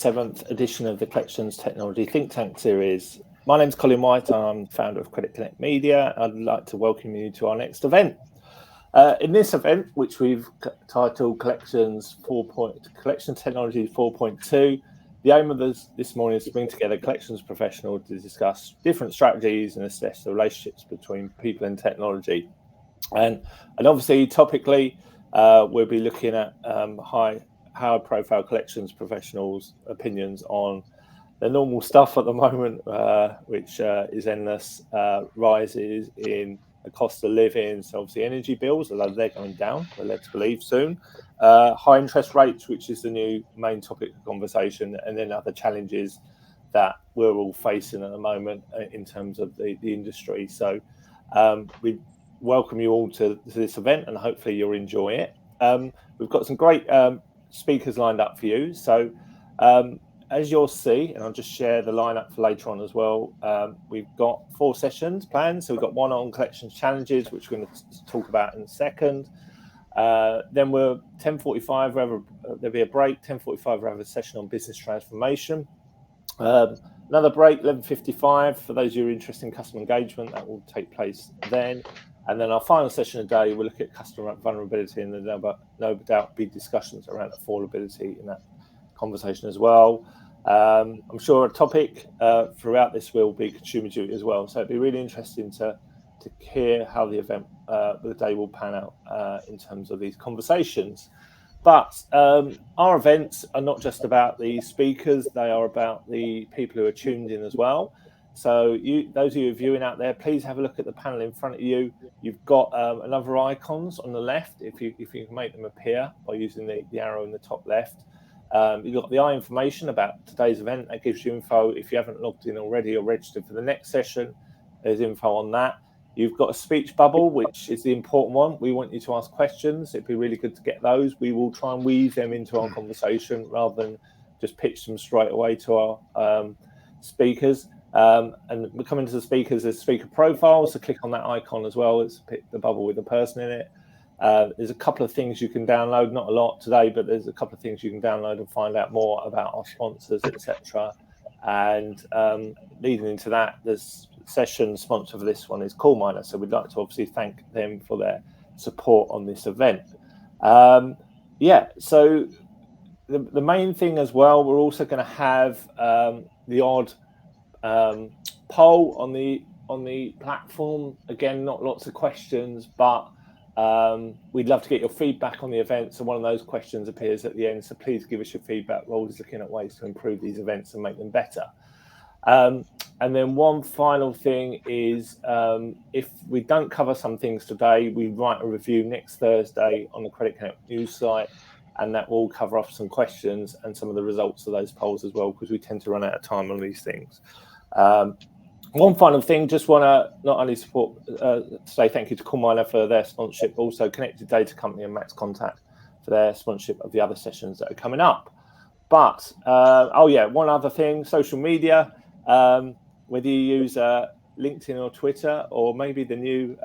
7th edition of the Collections Technology Think Tank series. My name's Colin White. I'm founder of Credit Connect Media. I'd like to welcome you to our next event. In this event, which we've titled Collections Technology 4.2, the aim of this morning is to bring together collections professionals to discuss different strategies and assess the relationships between people and technology. And obviously, topically, we'll be looking at high-profile collections professionals' opinions on the normal stuff at the moment, which is endless rises in the cost of living. So obviously energy bills, although they're going down, we're led to believe soon. High interest rates, which is the new main topic of conversation, and then other challenges that we're all facing at the moment in terms of the industry. So we welcome you all to this event, and hopefully you'll enjoy it. We've got some great speakers lined up for you. So as you'll see, and I'll just share the lineup for later on as well, we've got 4 sessions planned. So we've got one on collections challenges, which we're going to talk about in a second. Then we're 10:45, there'll be a break. 10:45, we'll have a session on business transformation. Another break, 11:55, for those of you who are interested in customer engagement, that will take place then. And then our final session of the day, we'll look at customer vulnerability, and there'll no doubt be discussions around affordability in that conversation as well. I'm sure a topic throughout this will be consumer duty as well. So it'd be really interesting to hear how the event, the day will pan out in terms of these conversations. But our events are not just about the speakers, they are about the people who are tuned in as well. So those of you viewing out there, please have a look at the panel in front of you. You've got another icons on the left, if you can make them appear by using the arrow in the top left. You've got the eye information about today's event. That gives you info. If you haven't logged in already or registered for the next session, there's info on that. You've got a speech bubble, which is the important one. We want you to ask questions. It'd be really good to get those. We will try and weave them into our conversation rather than just pitch them straight away to our speakers. And we're coming to the speakers as speaker profiles. So click on that icon as well. It's the bubble with a person in it. There's a couple of things you can download, not a lot today, but there's a couple of things you can download and find out more about our sponsors, etc. And leading into that, this session sponsor for this one is CallMiner. So we'd like to obviously thank them for their support on this event. So the main thing as well, we're also going to have the odd poll on the platform. Again, not lots of questions, but we'd love to get your feedback on the event. So one of those questions appears at the end. So please give us your feedback. We're always looking at ways to improve these events and make them better. And then one final thing is, if we don't cover some things today, we write a review next Thursday on the Credit Connect news site, and that will cover off some questions and some of the results of those polls as well, because we tend to run out of time on these things. One final thing, just want to not only say thank you to CallMiner for their sponsorship, but also Connected Data Company and Max Contact for their sponsorship of the other sessions that are coming up. But, one other thing, social media, whether you use LinkedIn or Twitter, or maybe the new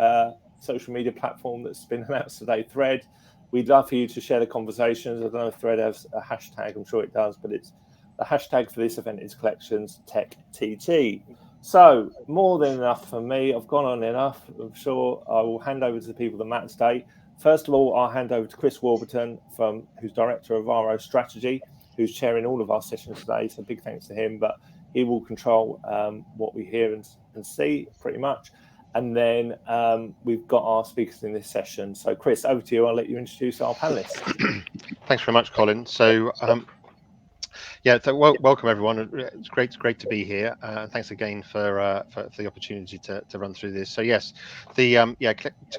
social media platform that's been announced today, Thread, we'd love for you to share the conversations. I don't know if Thread has a hashtag, I'm sure it does, but the hashtag for this event is Collections Tech TT. So more than enough for me. I've gone on enough. I'm sure I will hand over to the people that matter today. First of all, I'll hand over to Chris Warburton, who's Director of RO Strategy, who's chairing all of our sessions today. So big thanks to him, but he will control what we hear and see pretty much. And then we've got our speakers in this session. So Chris, over to you. I'll let you introduce our panelists. Thanks very much, Colin. So welcome everyone. It's great to be here. Thanks again for the opportunity to run through this. So yes, the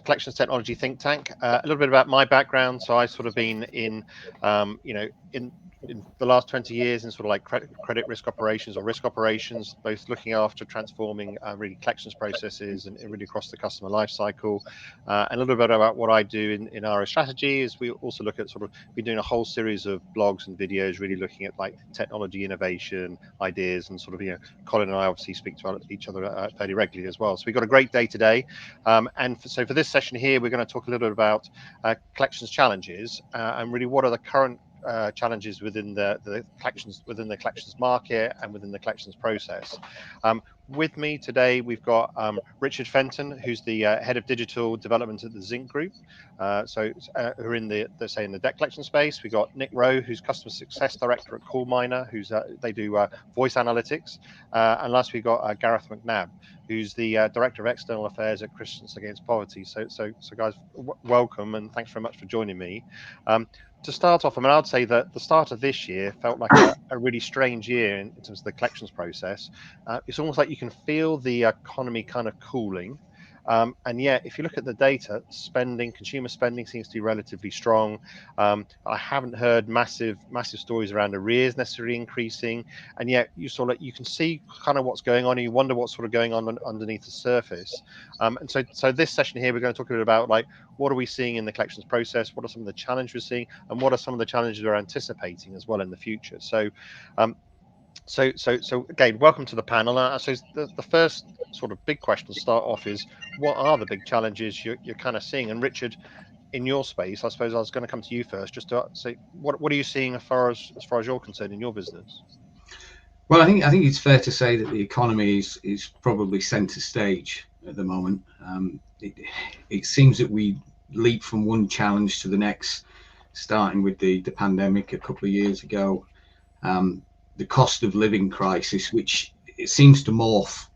Collections Technology Think Tank. A little bit about my background. So I've sort of been in in the last 20 years in sort of like credit risk operations or risk operations, both looking after transforming really collections processes and really across the customer life cycle. And a little bit about what I do in RO strategy is we also look at we're doing a whole series of blogs and videos, really looking at like technology innovation ideas, and Colin and I obviously speak to each other fairly regularly as well. So we've got a great day today. So for this session here, we're going to talk a little bit about collections challenges and really what are the current challenges within the collections market and within the collections process. With me today, we've got Richard Fenton, who's the head of digital development at the Zinc Group. Who are in the debt collection space. We've got Rowe, who's customer success director at CallMiner, who's they do voice analytics. And last we got Gareth McNabb, who's the director of external affairs at Christians Against Poverty. So guys, welcome and thanks very much for joining me. To start off, I mean, I'd say that the start of this year felt like a really strange year in terms of the collections process. It's almost like you can feel the economy kind of cooling. And yet, if you look at the data, consumer spending seems to be relatively strong. I haven't heard massive stories around arrears necessarily increasing. And yet, you can see kind of what's going on. And you wonder what's sort of going on underneath the surface. And so this session here, we're going to talk a bit about like what are we seeing in the collections process? What are some of the challenges we're seeing, and what are some of the challenges we're anticipating as well in the future? So again, welcome to the panel. So the first sort of big question to start off is, what are the big challenges you're kind of seeing? And Richard, in your space, I suppose I was going to come to you first, just to say what are you seeing as far as you're concerned in your business? Well, I think it's fair to say that the economy is probably centre stage at the moment. It seems that we leap from one challenge to the next, starting with the pandemic a couple of years ago. The cost of living crisis, which it seems to morph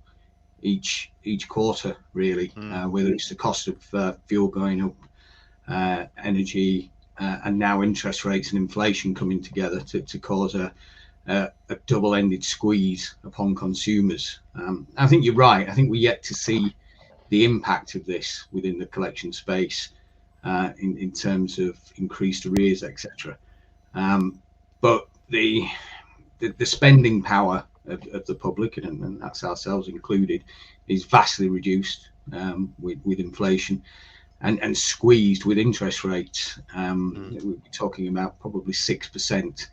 each quarter, really, whether it's the cost of fuel going up, energy, and now interest rates and inflation coming together to cause a double-ended squeeze upon consumers. I think you're right. I think we're yet to see the impact of this within the collection space in terms of increased arrears, etc. But the spending power of the public, and that's ourselves included, is vastly reduced with inflation and squeezed with interest rates. We're talking about probably 6%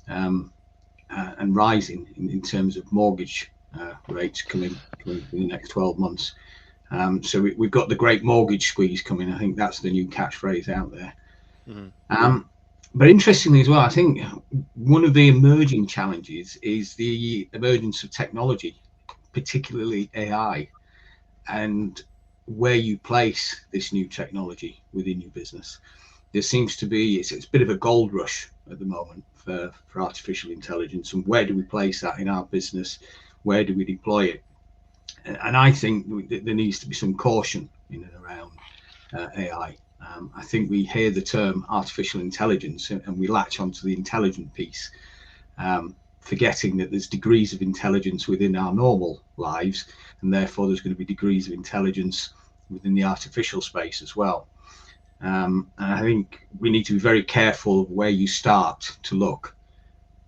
and rising in terms of mortgage rates coming in the next 12 months. So we've got the great mortgage squeeze coming. I think that's the new catchphrase out there. But interestingly as well, I think one of the emerging challenges is the emergence of technology, particularly AI, and where you place this new technology within your business. There seems to be, it's a bit of a gold rush at the moment for artificial intelligence, and where do we place that in our business? Where do we deploy it? And I think there needs to be some caution in and around AI. I think we hear the term artificial intelligence and we latch onto the intelligent piece, forgetting that there's degrees of intelligence within our normal lives, and therefore there's going to be degrees of intelligence within the artificial space as well. And I think we need to be very careful of where you start to look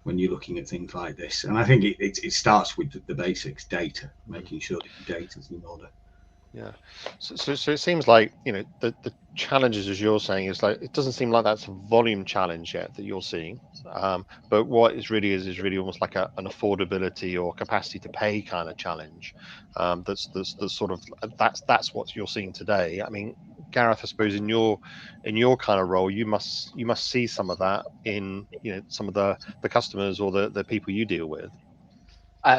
when you're looking at things like this. And I think it starts with the basics, data, making sure that your data is in order. Yeah. So it seems like, the challenges, as you're saying, is like, it doesn't seem like that's a volume challenge yet that you're seeing. But what is really almost like an affordability or capacity to pay kind of challenge. That's sort of that's what you're seeing today. I mean, Gareth, I suppose in your kind of role, you must see some of that in some of the customers or the people you deal with.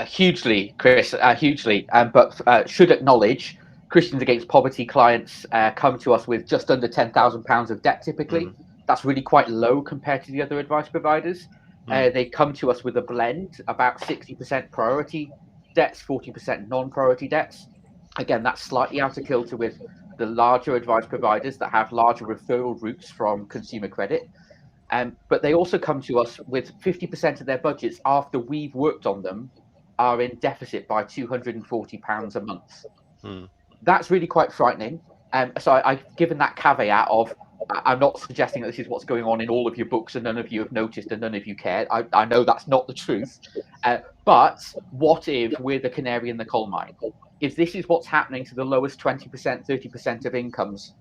Hugely, Chris, hugely. But should acknowledge, Christians Against Poverty clients come to us with just under £10,000 of debt typically. That's really quite low compared to the other advice providers. They come to us with a blend, about 60% priority debts, 40% non-priority debts. Again, that's slightly out of kilter with the larger advice providers that have larger referral routes from consumer credit. But they also come to us with 50% of their budgets after we've worked on them are in deficit by £240 a month. That's really quite frightening. So I've given that caveat of, I'm not suggesting that this is what's going on in all of your books and none of you have noticed and none of you care. I know that's not the truth. But what if we're the canary in the coal mine? If this is what's happening to the lowest 20%, 30% of incomes,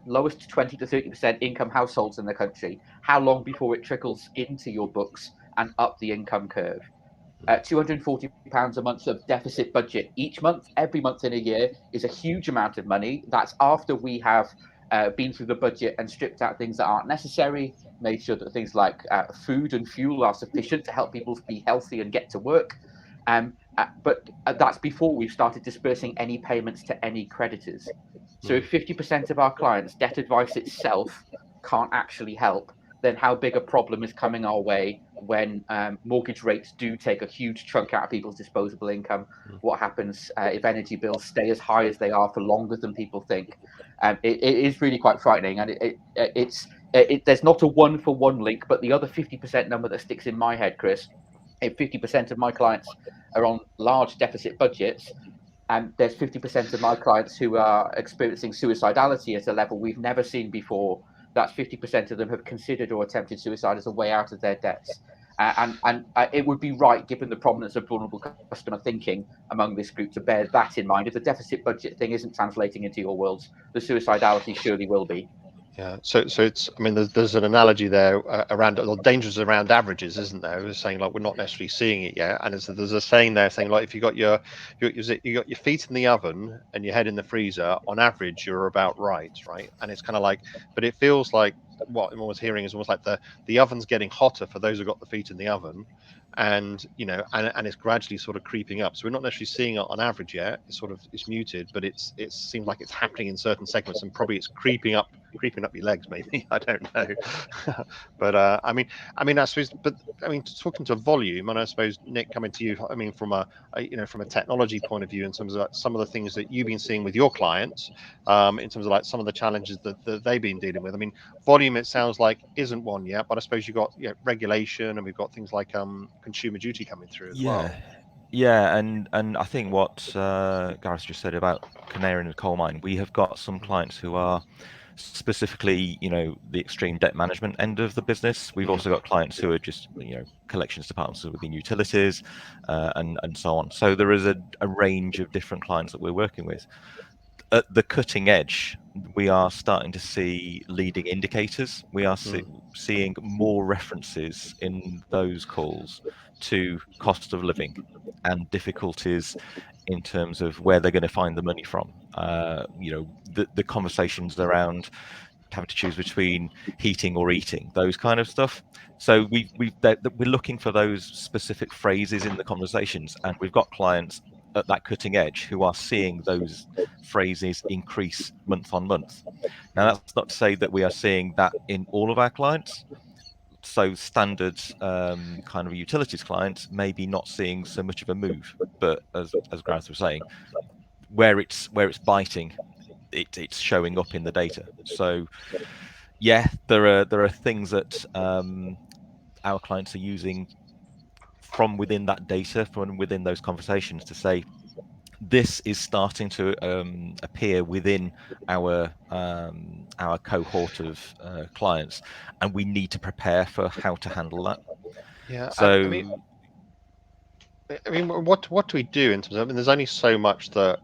lowest 20 to 30% income households in the country, how long before it trickles into your books and up the income curve? £240 a month of deficit budget each month, every month in a year, is a huge amount of money. That's after we have been through the budget and stripped out things that aren't necessary, made sure that things like food and fuel are sufficient to help people be healthy and get to work. But that's before we've started dispersing any payments to any creditors. So if 50% of our clients' debt advice itself can't actually help, then how big a problem is coming our way when mortgage rates do take a huge chunk out of people's disposable income? What happens if energy bills stay as high as they are for longer than people think? It is really quite frightening, and there's not a one-for-one link, but the other 50% number that sticks in my head, Chris, if 50% of my clients are on large deficit budgets, and there's 50% of my clients who are experiencing suicidality at a level we've never seen before. That's 50% of them have considered or attempted suicide as a way out of their debts. And it would be right, given the prominence of vulnerable customer thinking among this group, to bear that in mind. If the deficit budget thing isn't translating into your worlds, the suicidality surely will be. Yeah, so it's, I mean, there's an analogy there around the dangers around averages, isn't there? We're saying like we're not necessarily seeing it yet, and there's a saying there saying like if you got your feet in the oven and your head in the freezer, on average you're about right? And it's kind of like, but it feels like what I'm always hearing is almost like the oven's getting hotter for those who got the feet in the oven, and and it's gradually sort of creeping up. So we're not necessarily seeing it on average yet. It's muted, but it seems like it's happening in certain segments, and probably it's creeping up your legs, maybe. I don't know. But I mean I suppose, but I mean, talking to volume, and I suppose Nick, coming to you, I mean, from a technology point of view, in terms of like some of the things that you've been seeing with your clients, in terms of like some of the challenges that they've been dealing with. I mean, volume, it sounds like isn't one yet, but I suppose you've got regulation, and we've got things like consumer duty coming through as well. Yeah, and I think what Gareth just said about canary in the coal mine, we have got some clients who are specifically, the extreme debt management end of the business. We've also got clients who are just, collections departments within utilities, and so on. So there is a range of different clients that we're working with. At the cutting edge, we are starting to see leading indicators. We are seeing more references in those calls to cost of living and difficulties in terms of where they're going to find the money from. The conversations around having to choose between heating or eating, those kind of stuff. So we're looking for those specific phrases in the conversations, and we've got clients at that cutting edge who are seeing those phrases increase month on month. Now, that's not to say that we are seeing that in all of our clients. So standard kind of utilities clients maybe not seeing so much of a move, but as Gareth was saying, where it's biting, it's showing up in the data. So yeah, there are things that our clients are using from within that data, from within those conversations, to say this is starting to appear within our cohort of clients, and we need to prepare for how to handle that. Yeah. So I mean, what do we do in terms of? I mean, there's only so much that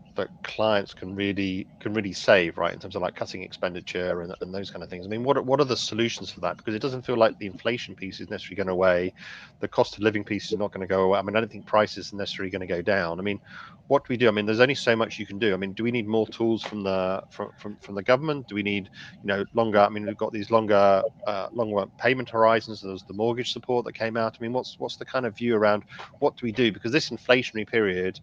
clients can really save, right? In terms of like cutting expenditure and those kind of things. I mean, what are the solutions for that? Because it doesn't feel like the inflation piece is necessarily going away, the cost of living piece is not going to go away. I mean, I don't think prices are necessarily going to go down. I mean, what do we do? I mean, there's only so much you can do. I mean, do we need more tools from the government? Do we need longer? I mean, we've got these longer payment horizons. There's the mortgage support that came out. I mean, what's the kind of view around what do we do? Because this inflationary period,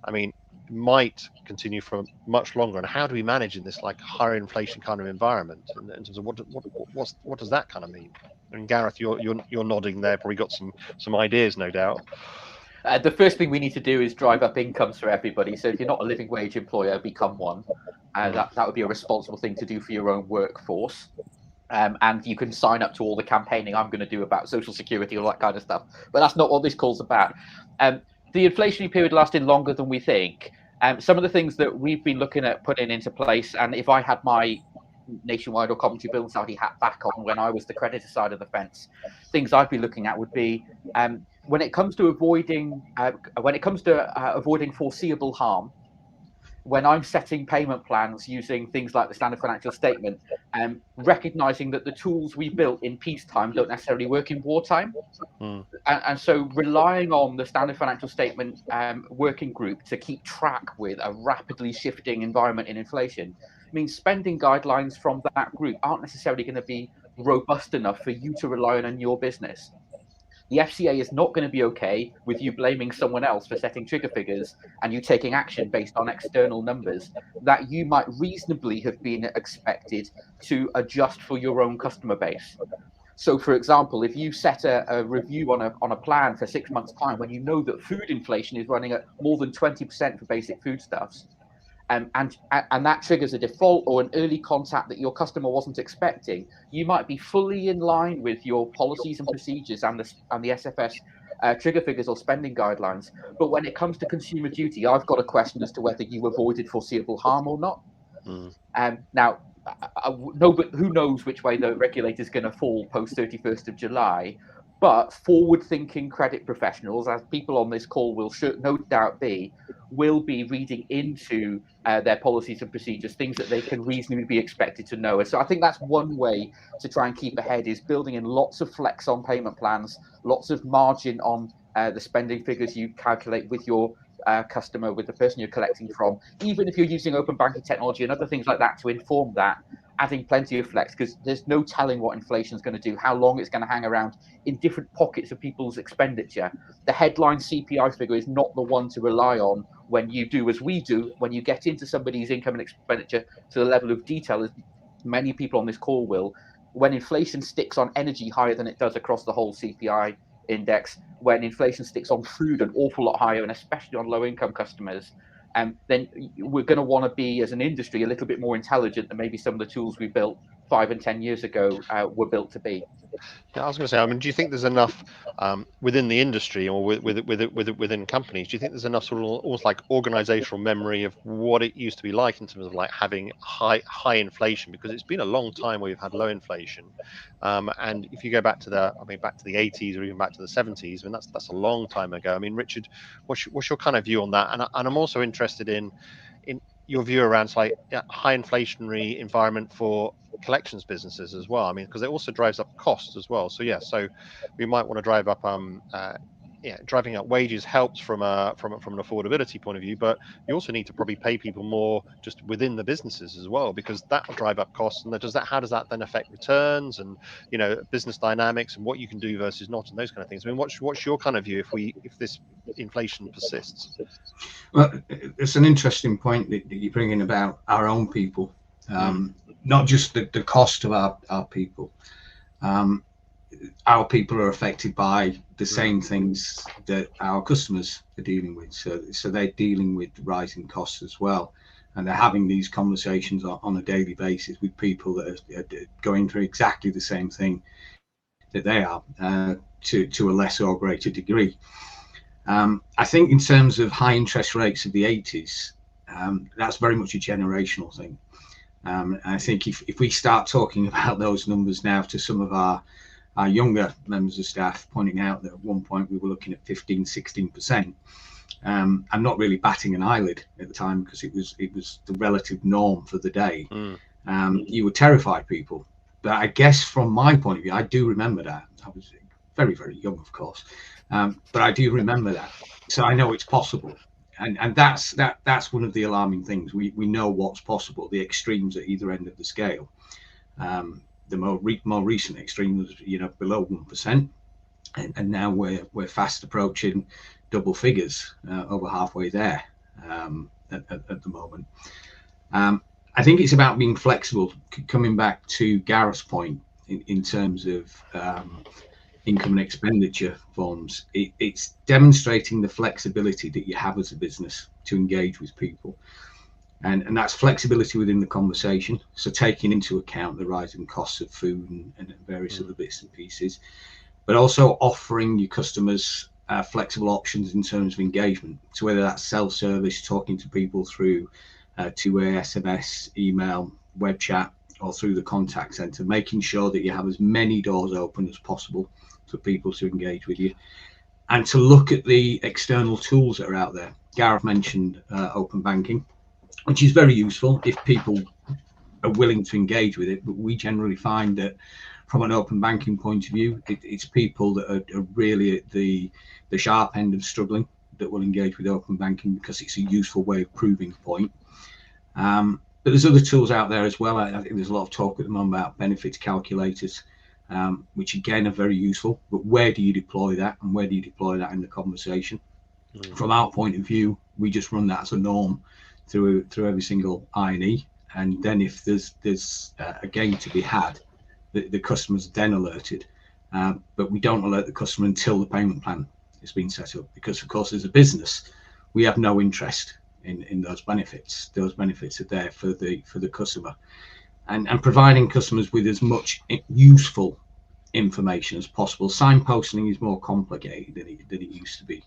I mean, might continue for much longer, and how do we manage in this like higher inflation kind of environment? In terms of what does that kind of mean? And Gareth, you're nodding there. Probably got some ideas, no doubt. The first thing we need to do is drive up incomes for everybody. So if you're not a living wage employer, become one. That would be a responsible thing to do for your own workforce. And you can sign up to all the campaigning I'm going to do about social security, all that kind of stuff. But that's not what this call's about. The inflationary period lasted longer than we think. Some of the things that we've been looking at putting into place, and if I had my Nationwide or Coventry Building Society hat back on when I was the creditor side of the fence, things I'd be looking at would be when it comes to avoiding foreseeable harm. When I'm setting payment plans using things like the standard financial statement, recognizing that the tools we built in peacetime don't necessarily work in wartime. And so relying on the standard financial statement working group to keep track with a rapidly shifting environment in inflation means spending guidelines from that group aren't necessarily going to be robust enough for you to rely on in your business. The FCA is not going to be okay with you blaming someone else for setting trigger figures and you taking action based on external numbers that you might reasonably have been expected to adjust for your own customer base. So, for example, if you set a review on a plan for 6 months' time when you know that food inflation is running at more than 20% for basic foodstuffs, and that triggers a default or an early contact that your customer wasn't expecting, you might be fully in line with your policies and procedures and the SFS trigger figures or spending guidelines. But when it comes to consumer duty, I've got a question as to whether you avoided foreseeable harm or not. Now, no, but who knows which way the regulator is going to fall post 31st of July. But forward-thinking credit professionals, as people on this call will no doubt be, will be reading into their policies and procedures, things that they can reasonably be expected to know. And so I think that's one way to try and keep ahead, is building in lots of flex on payment plans, lots of margin on the spending figures you calculate with your customer, with the person you're collecting from, even if you're using open banking technology and other things like that to inform that, adding plenty of flex, because there's no telling what inflation is going to do, how long it's going to hang around in different pockets of people's expenditure. The headline CPI figure is not the one to rely on when you do as we do, when you get into somebody's income and expenditure to the level of detail, as many people on this call will. When inflation sticks on energy higher than it does across the whole CPI index, when inflation sticks on food an awful lot higher, and especially on low-income customers, then we're going to want to be, as an industry, a little bit more intelligent than maybe some of the tools we built 5 and 10 years ago were built to be. Yeah, I was going to say, I mean, do you think there's enough within the industry or within companies? Do you think there's enough sort of almost like organizational memory of what it used to be like in terms of like having high inflation? Because it's been a long time where we've had low inflation, and if you go back to the 80s or even back to the 70s, I mean that's a long time ago. I mean, Richard, what's your kind of view on that? And I'm also interested in your view around like high inflationary environment for collections businesses as well. I mean, because it also drives up costs as well. So so we might want to drive up driving up wages helps from an affordability point of view, but you also need to probably pay people more just within the businesses as well, because that will drive up costs. And how does that then affect returns and business dynamics and what you can do versus not, and those kind of things? I mean, what's your kind of view if this inflation persists? Well, it's an interesting point that you're bringing about our own people, not just the cost of our people. Our people are affected by the same things that our customers are dealing with. So they're dealing with rising costs as well. And they're having these conversations on a daily basis with people that are going through exactly the same thing that they are, to a lesser or greater degree. I think in terms of high interest rates of the 80s, that's very much a generational thing. I think if we start talking about those numbers now to some of our younger members of staff, pointing out that at one point we were looking at 15-16%, I'm not really batting an eyelid at the time, because it was the relative norm for the day. You would terrify people. But I guess from my point of view, I do remember that. I was very, very young, of course. But I do remember that, so I know it's possible, and that's one of the alarming things. We know what's possible. The extremes at either end of the scale. The more recent extreme was below 1%, and now we're fast approaching double figures, over halfway there at the moment. I think it's about being flexible. Coming back to Gareth's point in terms of income and expenditure forms, it's demonstrating the flexibility that you have as a business to engage with people, and that's flexibility within the conversation, so taking into account the rising costs of food and various other bits and pieces, but also offering your customers flexible options in terms of engagement. So whether that's self-service, talking to people through two-way SMS, email, web chat, or through the contact center, making sure that you have as many doors open as possible for people to engage with you, and to look at the external tools that are out there. Gareth mentioned open banking, which is very useful if people are willing to engage with it. But we generally find that from an open banking point of view, it's people that are really at the sharp end of struggling that will engage with open banking, because it's a useful way of proving a point. But there's other tools out there as well. I think there's a lot of talk at the moment about benefits calculators, which again are very useful. But where do you deploy that, and where do you deploy that in the conversation? From our point of view, we just run that as a norm through every single I&E, and then if there's a gain to be had, the customer's then alerted. But we don't alert the customer until the payment plan has been set up, because of course as a business we have no interest in those benefits. Those benefits are there for the customer, and providing customers with as much useful information as possible. Signposting is more complicated than it used to be.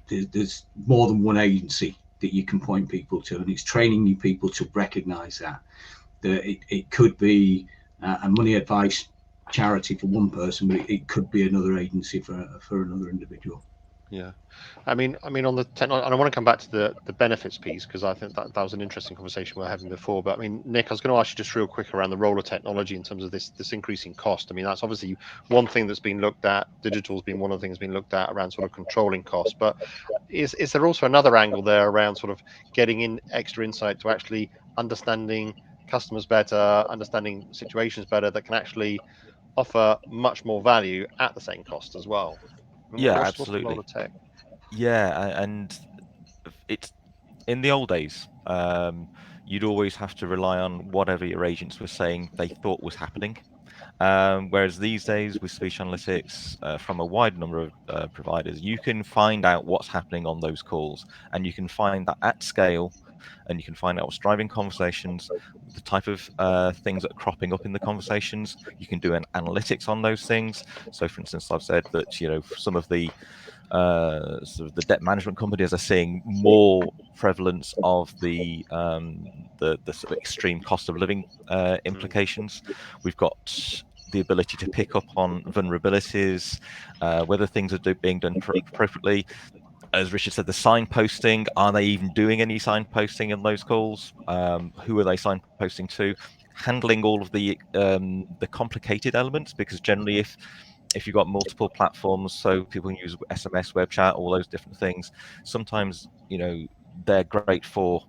There's more than one agency that you can point people to, and it's training you people to recognize that it could be a money advice charity for one person, but it could be another agency for another individual. Yeah, I mean on the technology, and I want to come back to the benefits piece, because I think that was an interesting conversation we were having before. But I mean, Nick, I was going to ask you just real quick around the role of technology in terms of this increasing cost. I mean, that's obviously one thing that's been looked at. Digital's been one of the things being looked at around sort of controlling costs. But is there also another angle there around sort of getting in extra insight to actually understanding customers better, understanding situations better, that can actually offer much more value at the same cost as well? Yeah, what's absolutely. the role of tech? Yeah, and it's in the old days. You'd always have to rely on whatever your agents were saying they thought was happening. Whereas these days with speech analytics from a wide number of providers, you can find out what's happening on those calls, and you can find that at scale, and you can find out what's driving conversations, the type of things that are cropping up in the conversations. You can do an analytics on those things. So for instance, I've said that some of the sort of the debt management companies are seeing more prevalence of the sort of extreme cost of living implications. We've got the ability to pick up on vulnerabilities, whether things are being done appropriately. As Richard said, the signposting, are they even doing any signposting in those calls? Who are they signposting to? Handling all of the complicated elements, because generally if you've got multiple platforms, so people can use SMS, web chat, all those different things, sometimes they're great for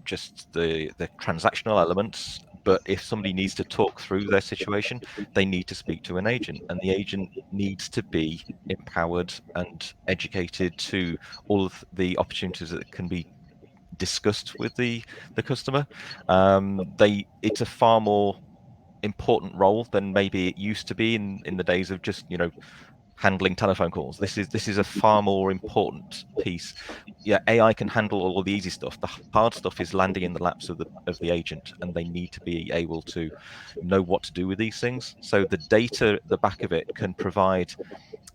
just the transactional elements, but if somebody needs to talk through their situation, they need to speak to an agent, and the agent needs to be empowered and educated to all of the opportunities that can be discussed with the customer. It's a far more important role than maybe it used to be in the days of just handling telephone calls. This is a far more important piece. Yeah, AI can handle all the easy stuff. The hard stuff is landing in the laps of the agent, and they need to be able to know what to do with these things. So the data at the back of it can provide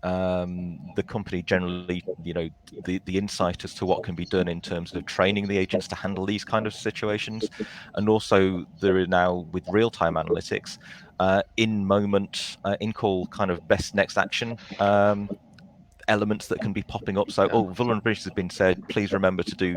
the company generally, the insight as to what can be done in terms of training the agents to handle these kind of situations. And also there are now, with real-time analytics, in-moment, in-call kind of best next action elements that can be popping up. So, vulnerabilities have been said, please remember to do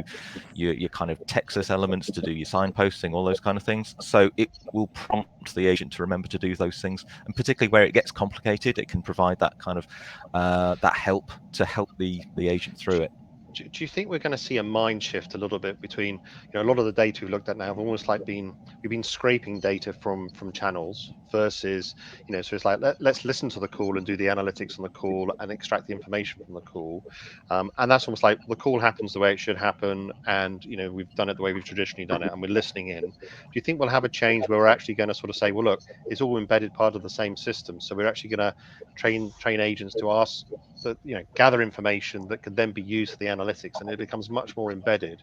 your kind of Texas elements, to do your signposting, all those kind of things. So it will prompt the agent to remember to do those things. And particularly where it gets complicated, it can provide that kind of that help to help the agent through it. Do you think we're going to see a mind shift a little bit between, a lot of the data we've looked at now have almost like we've been scraping data from channels versus, so it's like, let's listen to the call and do the analytics on the call and extract the information from the call. And that's almost like the call happens the way it should happen. And, we've done it the way we've traditionally done it, and we're listening in. Do you think we'll have a change where we're actually going to sort of say, well, look, it's all embedded part of the same system. So we're actually going to train agents to ask, that gather information that could then be used for the analytics, and it becomes much more embedded.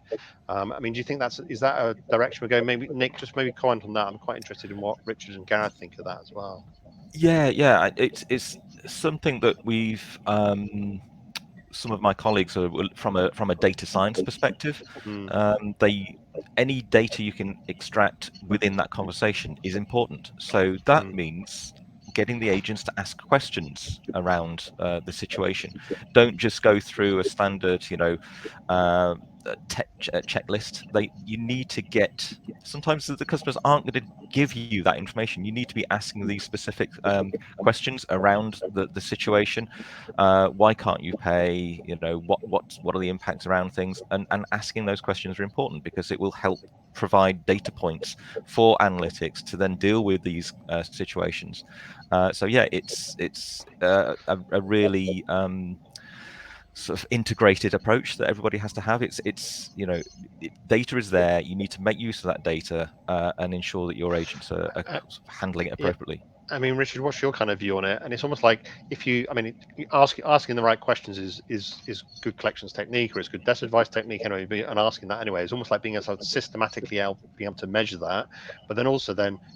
I mean, do you think is that a direction we're going? Maybe Nick, just maybe comment on that. I'm quite interested in what Richard and Gareth think of that as well. Yeah, it's something that we've some of my colleagues are from a data science perspective. Any data you can extract within that conversation is important. So that means getting the agents to ask questions around the situation. Don't just go through a standard, checklist. You need to get. Sometimes the customers aren't going to give you that information. You need to be asking these specific questions around the situation. Why can't you pay? What are the impacts around things? And asking those questions are important because it will help provide data points for analytics to then deal with these situations. So yeah, it's a really sort of integrated approach that everybody has to have. Data is there. You need to make use of that data and ensure that your agents are handling it appropriately. I mean, Richard, what's your kind of view on it? And it's almost like asking the right questions is good collections technique, or it's good debt advice technique anyway. And asking that anyway is almost like being able to systematically being able to measure that, but then also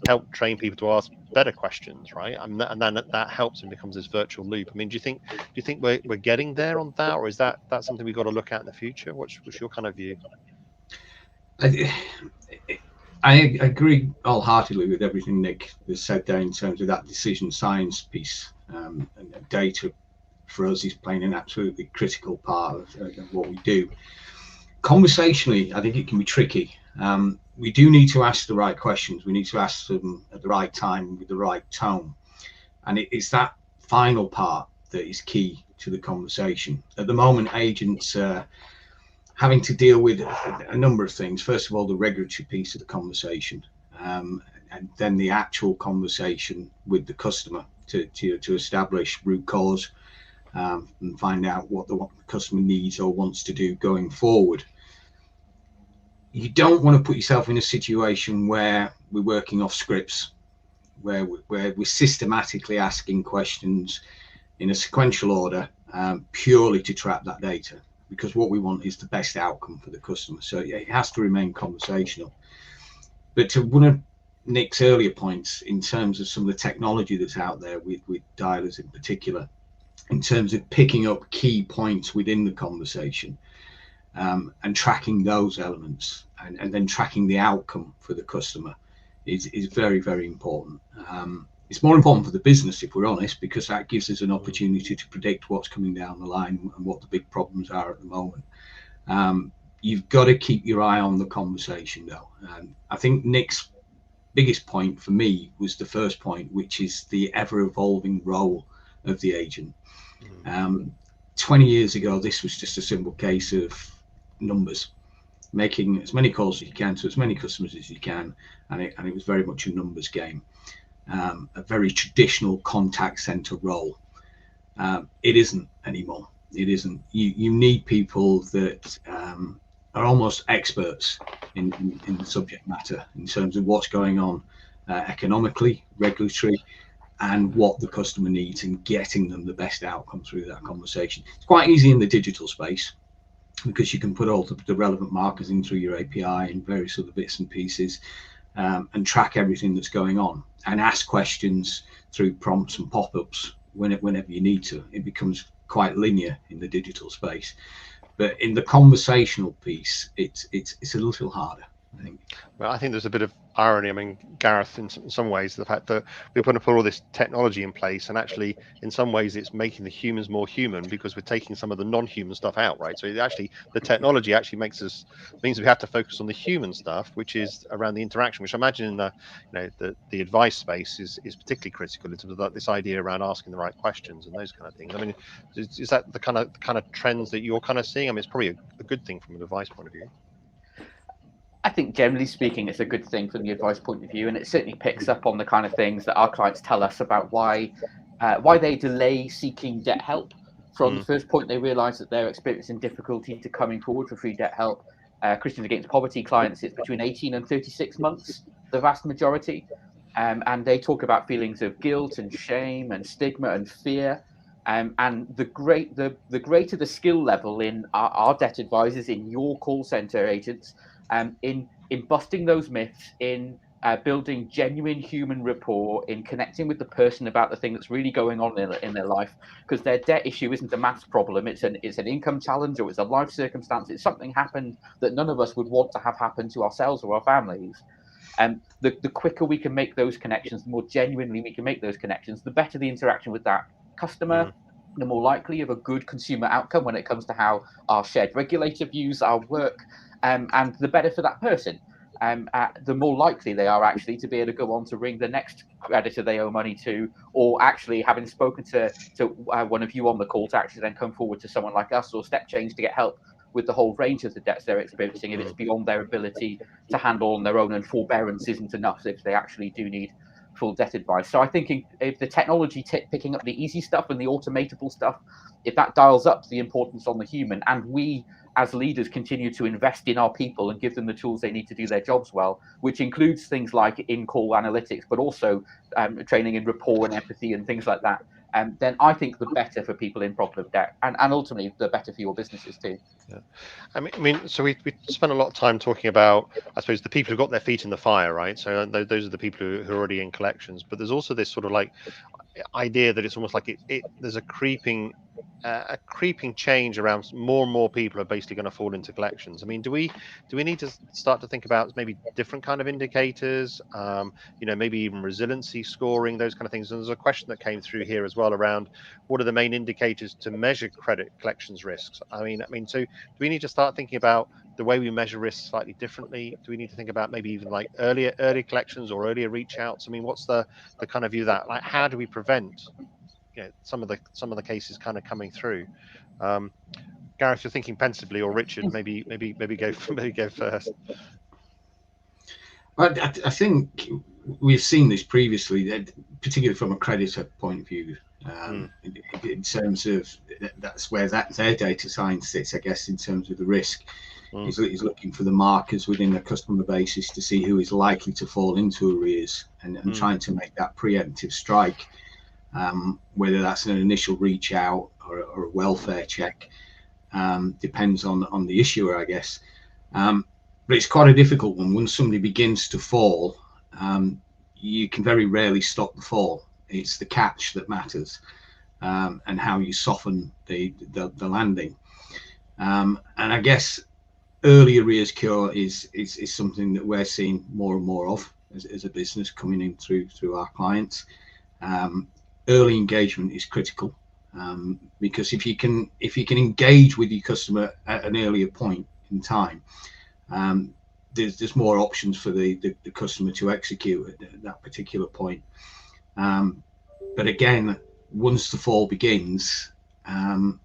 help train people to ask better questions, right? And then that helps and becomes this virtual loop. I mean, do you think we're getting there on that, or is that something we've got to look at in the future? What's your kind of view? I agree wholeheartedly with everything Nick has said there in terms of that decision science piece. And data for us is playing an absolutely critical part of what we do. Conversationally, I think it can be tricky. We do need to ask the right questions. We need to ask them at the right time with the right tone. And it's that final part that is key to the conversation. At the moment, agents having to deal with a number of things. First of all, the regulatory piece of the conversation, and then the actual conversation with the customer to establish root cause and find out what the customer needs or wants to do going forward. You don't want to put yourself in a situation where we're working off scripts, where we're systematically asking questions in a sequential order purely to trap that data. Because what we want is the best outcome for the customer. So it has to remain conversational. But to one of Nick's earlier points, in terms of some of the technology that's out there with dialers in particular, in terms of picking up key points within the conversation and tracking those elements and then tracking the outcome for the customer is very, very important. It's more important for the business, if we're honest, because that gives us an opportunity to predict what's coming down the line and what the big problems are at the moment. You've got to keep your eye on the conversation, though. I think Nick's biggest point for me was the first point, which is the ever-evolving role of the agent. 20 years ago, this was just a simple case of numbers, making as many calls as you can to as many customers as you can, and it was very much a numbers game. A very traditional contact center role. It isn't anymore. It isn't. You need people that are almost experts in the subject matter in terms of what's going on economically, regulatory, and what the customer needs, and getting them the best outcome through that conversation. It's quite easy in the digital space because you can put all the relevant markers in through your API and various other bits and pieces and track everything that's going on. And ask questions through prompts and pop-ups whenever you need to. It becomes quite linear in the digital space, but in the conversational piece, it's a little harder, I think. Well, I think there's a bit of irony. I mean, Gareth, in some ways, the fact that we're going to put all this technology in place, and actually, in some ways, it's making the humans more human because we're taking some of the non-human stuff out, right? So the technology actually means we have to focus on the human stuff, which is around the interaction, which I imagine in the advice space is particularly critical in terms of this idea around asking the right questions and those kind of things. I mean, is that the kind of trends that you're kind of seeing? I mean, it's probably a good thing from an advice point of view. I think generally speaking, it's a good thing from the advice point of view, and it certainly picks up on the kind of things that our clients tell us about why they delay seeking debt help from the first point they realise that they're experiencing difficulty to coming forward for free debt help. Christians Against Poverty clients, it's between 18 and 36 months, the vast majority, and they talk about feelings of guilt and shame and stigma and fear. And the greater the skill level in our debt advisors, in your call center agents, in busting those myths, in building genuine human rapport, in connecting with the person about the thing that's really going on in their life, because their debt issue isn't a maths problem, it's an income challenge, or it's a life circumstance, it's something happened that none of us would want to have happen to ourselves or our families. And the quicker we can make those connections, the more genuinely we can make those connections, the better the interaction with that customer, the more likely you have a good consumer outcome when it comes to how our shared regulator views our work, and the better for that person. The more likely they are actually to be able to go on to ring the next creditor they owe money to, or actually having spoken to one of you on the call to actually then come forward to someone like us or Step Change to get help with the whole range of the debts they're experiencing if it's beyond their ability to handle on their own, and forbearance isn't enough if they actually do need full debt advice. So I think if the technology picking up the easy stuff and the automatable stuff, if that dials up the importance on the human, and we as leaders continue to invest in our people and give them the tools they need to do their jobs well, which includes things like in-call analytics, but also training in rapport and empathy and things like that, then I think the better for people in problem debt, and ultimately the better for your businesses too. Yeah, I mean, so we spent a lot of time talking about, I suppose, the people who got their feet in the fire, right? So those are the people who are already in collections. But there's also this sort of like idea that it's almost like there's a creeping change around. More and more people are basically going to fall into collections. I mean, do we need to start to think about maybe different kind of indicators? Maybe even resiliency scoring, those kind of things. And there's a question that came through here as well around what are the main indicators to measure credit collections risks. I mean, so do we need to start thinking about the way we measure risks slightly differently? Do we need to think about maybe even like earlier collections or earlier reach outs? I mean, what's the kind of view that, like, how do we prevent some of the cases kind of coming through? Gareth, you're thinking pensively, or Richard, maybe go first. I think we've seen this previously, particularly from a creditor point of view, in terms of that's where their data science sits, I guess, in terms of the risk. He's looking for the markers within the customer basis to see who is likely to fall into arrears, and trying to make that preemptive strike, whether that's an initial reach out or a welfare check, depends on the issuer, I guess. But it's quite a difficult one. Once somebody begins to fall, you can very rarely stop the fall. It's the catch that matters, and how you soften the landing. And I guess early arrears cure is something that we're seeing more and more of as a business coming in through our clients. Early engagement is critical, because if you can engage with your customer at an earlier point in time, there's more options for the customer to execute at that particular point. But again, once the fall begins,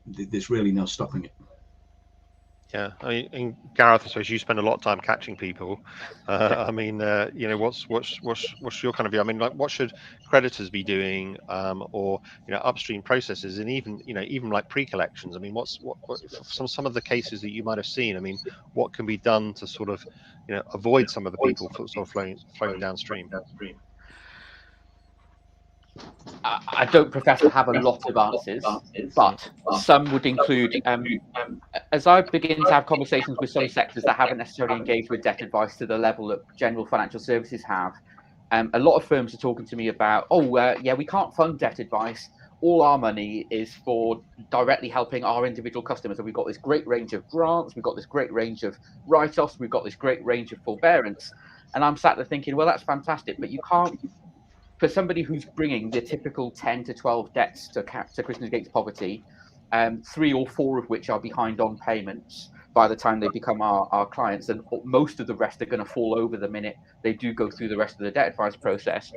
there's really no stopping it. Yeah, I mean, and Gareth, I suppose you spend a lot of time catching people. I mean, what's your kind of view? I mean, like, what should creditors be doing, or upstream processes, and even like pre-collections? I mean, what some of the cases that you might have seen? I mean, what can be done to sort of avoid some of the people sort of flowing downstream? I don't profess to have a lot of answers, but some would include, as I begin to have conversations with some sectors that haven't necessarily engaged with debt advice to the level that general financial services have, a lot of firms are talking to me about, we can't fund debt advice. All our money is for directly helping our individual customers. And we've got this great range of grants, we've got this great range of write-offs, we've got this great range of forbearance. And I'm sat there thinking, well, that's fantastic, but you can't, for somebody who's bringing the typical 10 to 12 debts to Christians Against Poverty, 3 or 4 of which are behind on payments by the time they become our clients, and most of the rest are going to fall over the minute they do go through the rest of the debt advice process.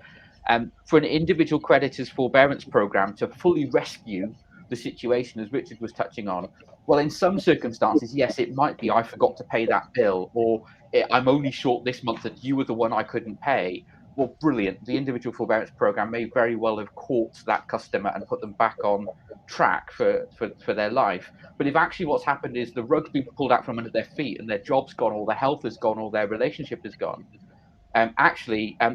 For an individual creditor's forbearance program to fully rescue the situation, as Richard was touching on, well, in some circumstances, yes, it might be I forgot to pay that bill, or I'm only short this month and you were the one I couldn't pay. Well, brilliant. The individual forbearance program may very well have caught that customer and put them back on track for their life. But if actually what's happened is the rug's been pulled out from under their feet and their job's gone, or their health has gone, or their relationship has gone,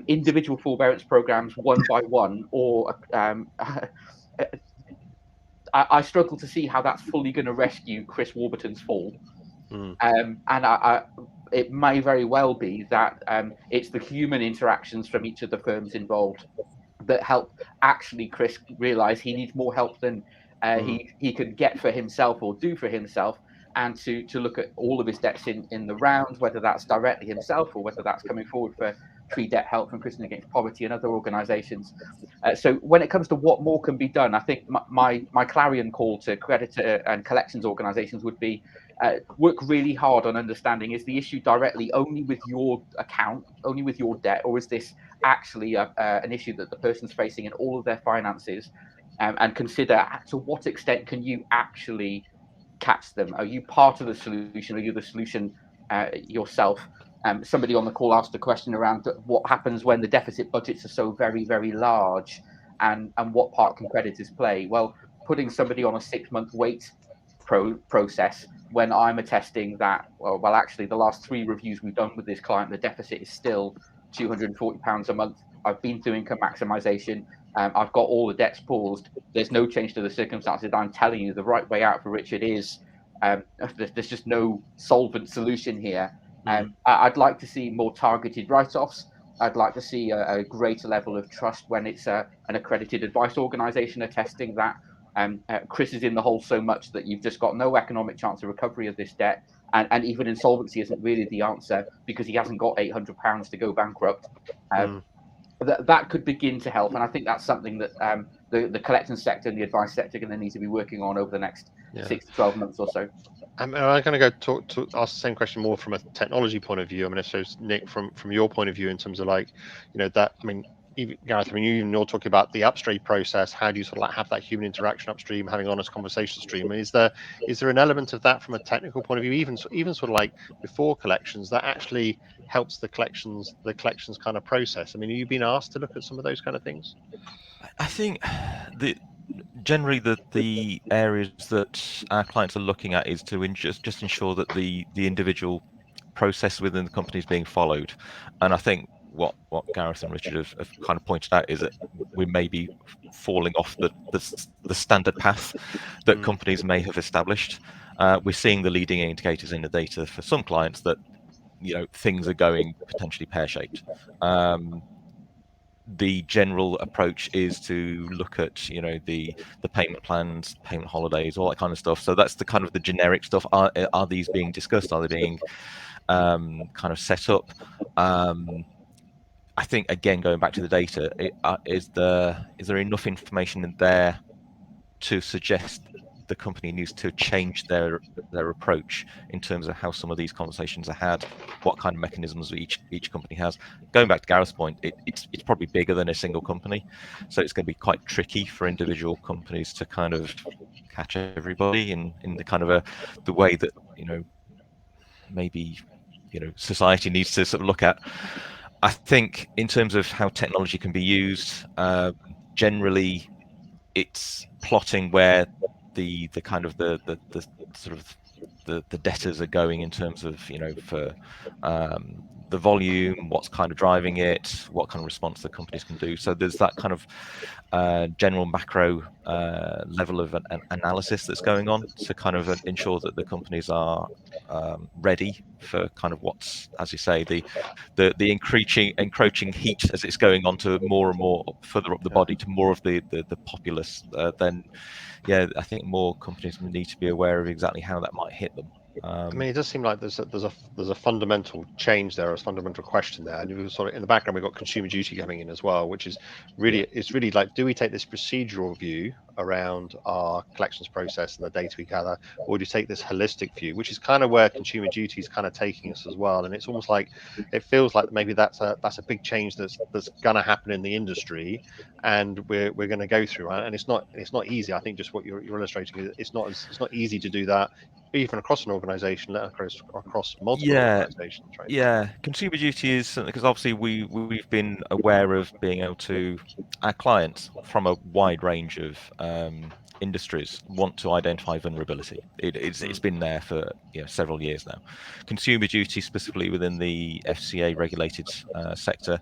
individual forbearance programs one by one, or I struggle to see how that's fully going to rescue Chris Warburton's fall. And it may very well be that it's the human interactions from each of the firms involved that help actually Chris realize he needs more help than he could get for himself or do for himself, and to look at all of his debts in the round, whether that's directly himself or whether that's coming forward Tree Debt Help from Christians Against Poverty and other organisations. So when it comes to what more can be done, I think my clarion call to creditor and collections organisations would be work really hard on understanding, is the issue directly only with your account, only with your debt, or is this actually an issue that the person's facing in all of their finances, and consider to what extent can you actually catch them? Are you part of the solution? Are you the solution yourself? Somebody on the call asked a question around what happens when the deficit budgets are so very, very large, and what part can creditors play? Well, putting somebody on a 6-month wait process when I'm attesting that, well, actually, the last 3 reviews we've done with this client, the deficit is still £240 a month. I've been through income maximisation. I've got all the debts paused. There's no change to the circumstances. I'm telling you, the right way out for Richard is there's just no solvent solution here. I'd like to see more targeted write-offs. I'd like to see a greater level of trust when it's an accredited advice organisation attesting that Chris is in the hole so much that you've just got no economic chance of recovery of this debt. And even insolvency isn't really the answer because he hasn't got £800 to go bankrupt. That could begin to help. And I think that's something that the collection sector and the advice sector are going to need to be working on over the next 6 to 12 months or so. I'm going to go to ask the same question more from a technology point of view. I mean, I suppose, Nick, from your point of view, in terms of like, that, I mean, Gareth, I mean, you're talking about the upstream process. How do you sort of like have that human interaction upstream, having honest conversation stream? Is there an element of that from a technical point of view, even sort of like before collections, that actually helps the collections kind of process? I mean, have you been asked to look at some of those kind of things? I think generally the areas that our clients are looking at is to just ensure that the individual process within the company is being followed. And I think what Gareth and Richard have kind of pointed out is that we may be falling off the standard path that companies may have established. We're seeing the leading indicators in the data for some clients that things are going potentially pear-shaped. The general approach is to look at the payment plans, payment holidays, all that kind of stuff. So that's the kind of the generic stuff. Are these being discussed? Are they being kind of set up? I think, again, going back to the data, is there enough information in there to suggest the company needs to change their approach in terms of how some of these conversations are had, what kind of mechanisms each company has? Going back to Gareth's point, it's probably bigger than a single company, so it's going to be quite tricky for individual companies to kind of catch everybody in the kind of the way that maybe society needs to sort of look at. I think in terms of how technology can be used, generally it's plotting where the kind of the sort of the debtors are going in terms of for the volume, what's kind of driving it, what kind of response the companies can do. So there's that kind of general macro level of an analysis that's going on to kind of ensure that the companies are ready for kind of what's, as you say, the encroaching heat as it's going on to more and more further up the body to more of the populace. Then I think more companies need to be aware of exactly how that might hit them. I mean, it does seem like there's a fundamental change there, a fundamental question there, and you sort of in the background we've got consumer duty coming in as well, which is really like, do we take this procedural view around our collections process and the data we gather, or do you take this holistic view, which is kind of where consumer duty is kind of taking us as well? And it's almost like it feels like maybe that's a big change that's going to happen in the industry, and we're going to go through, right? And it's not easy. I think just what you're illustrating, it's not easy to do that, even across an organization, let alone across multiple organizations, right? Yeah, consumer duty is something, because obviously we've been aware of being able to, our clients from a wide range of industries want to identify vulnerability. It's been there for several years now. Consumer duty, specifically within the FCA regulated sector,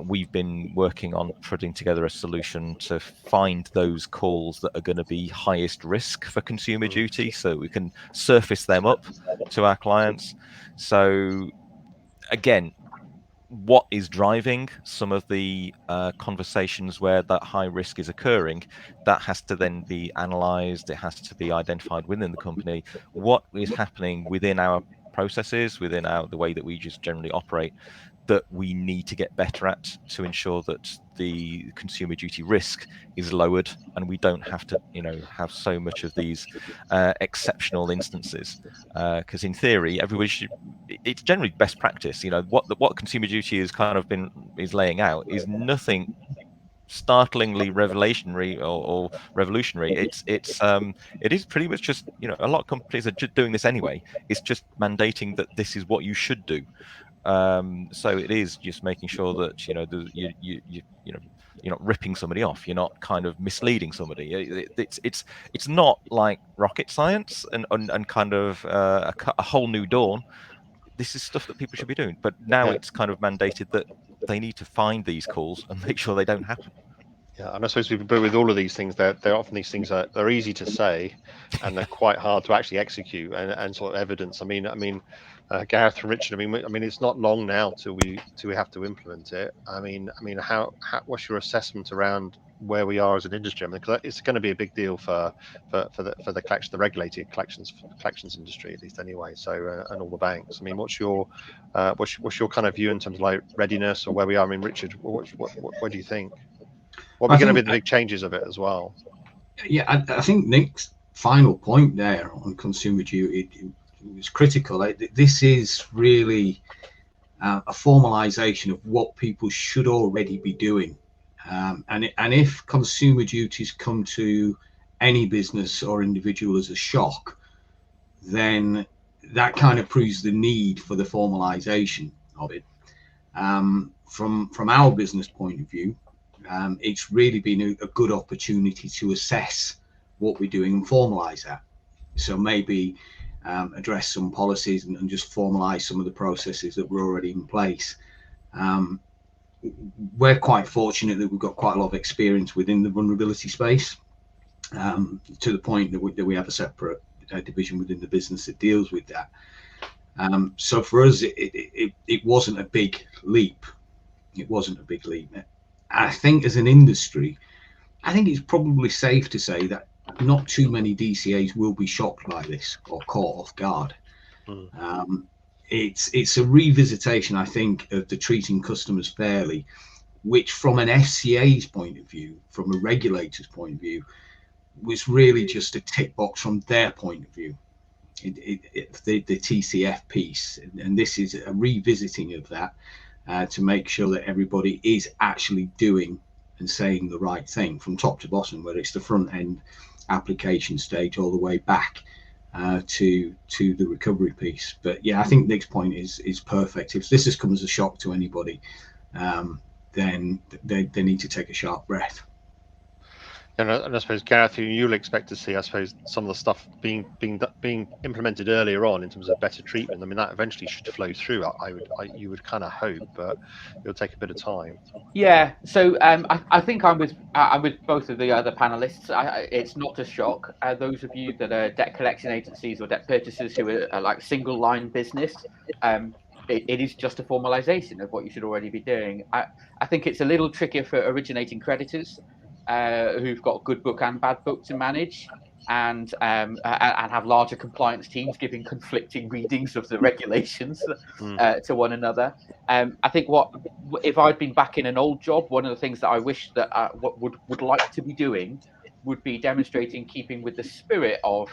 we've been working on putting together a solution to find those calls that are going to be highest risk for consumer duty, so we can surface them up to our clients. So again, what is driving some of the conversations where that high risk is occurring, that has to then be analysed. It has to be identified within the company. What is happening within our processes, within the way that we just generally operate, that we need to get better at to ensure that the consumer duty risk is lowered and we don't have to, have so much of these exceptional instances. Because in theory, everybody should. It's generally best practice. What consumer duty is laying out is nothing startlingly revolutionary or revolutionary. It is pretty much just, a lot of companies are just doing this anyway. It's just mandating that this is what you should do. So it is just making sure that you're not ripping somebody off. You're not kind of misleading somebody. It's not like rocket science and kind of a whole new dawn. This is stuff that people should be doing. But now it's kind of mandated that they need to find these calls and make sure they don't happen. Yeah, and I suppose with all of these things, they're often these things they're easy to say, and they're quite hard to actually execute and sort of evidence. I mean, Gareth and Richard. I mean, it's not long now till we have to implement it. I mean, how what's your assessment around where we are as an industry? I mean, 'cause it's going to be a big deal for the regulated collections industry, at least anyway. So and all the banks. I mean, what's your kind of view in terms of like readiness or where we are? I mean, Richard, what do you think? What are going to be the big changes of it as well? Yeah, I think Nick's final point there on consumer duty is critical. This is really a formalisation of what people should already be doing. And if consumer duties come to any business or individual as a shock, then that kind of proves the need for the formalisation of it. From our business point of view, it's really been a good opportunity to assess what we're doing and formalise that. So maybe address some policies and just formalise some of the processes that were already in place. We're quite fortunate that we've got quite a lot of experience within the vulnerability space, to the point that we have a separate division within the business that deals with that. So for us, it wasn't a big leap. It wasn't a big leap. I think as an industry, I think it's probably safe to say that not too many DCAs will be shocked by this or caught off guard. It's a revisitation, I think, of the treating customers fairly, which from an FCA's point of view, from a regulator's point of view, was really just a tick box from their point of view. The TCF piece, and this is a revisiting of that. To make sure that everybody is actually doing and saying the right thing from top to bottom, whether it's the front end application stage all the way back to the recovery piece. But yeah, I think Nick's point is perfect. If this has come as a shock to anybody, then they need to take a sharp breath. And I suppose, Gareth, you'll expect to see, I suppose, some of the stuff being implemented earlier on in terms of better treatment. I mean, that eventually should flow through. You would kind of hope, but it'll take a bit of time. Yeah. So I think I'm with both of the other panelists. It's not a shock. Those of you that are debt collection agencies or debt purchasers who are like single line business, it is just a formalisation of what you should already be doing. I think it's a little trickier for originating creditors. Who've got good book and bad book to manage, and have larger compliance teams giving conflicting readings of the regulations to one another. I think if I'd been back in an old job, one of the things that I wish that would like to be doing would be demonstrating keeping with the spirit of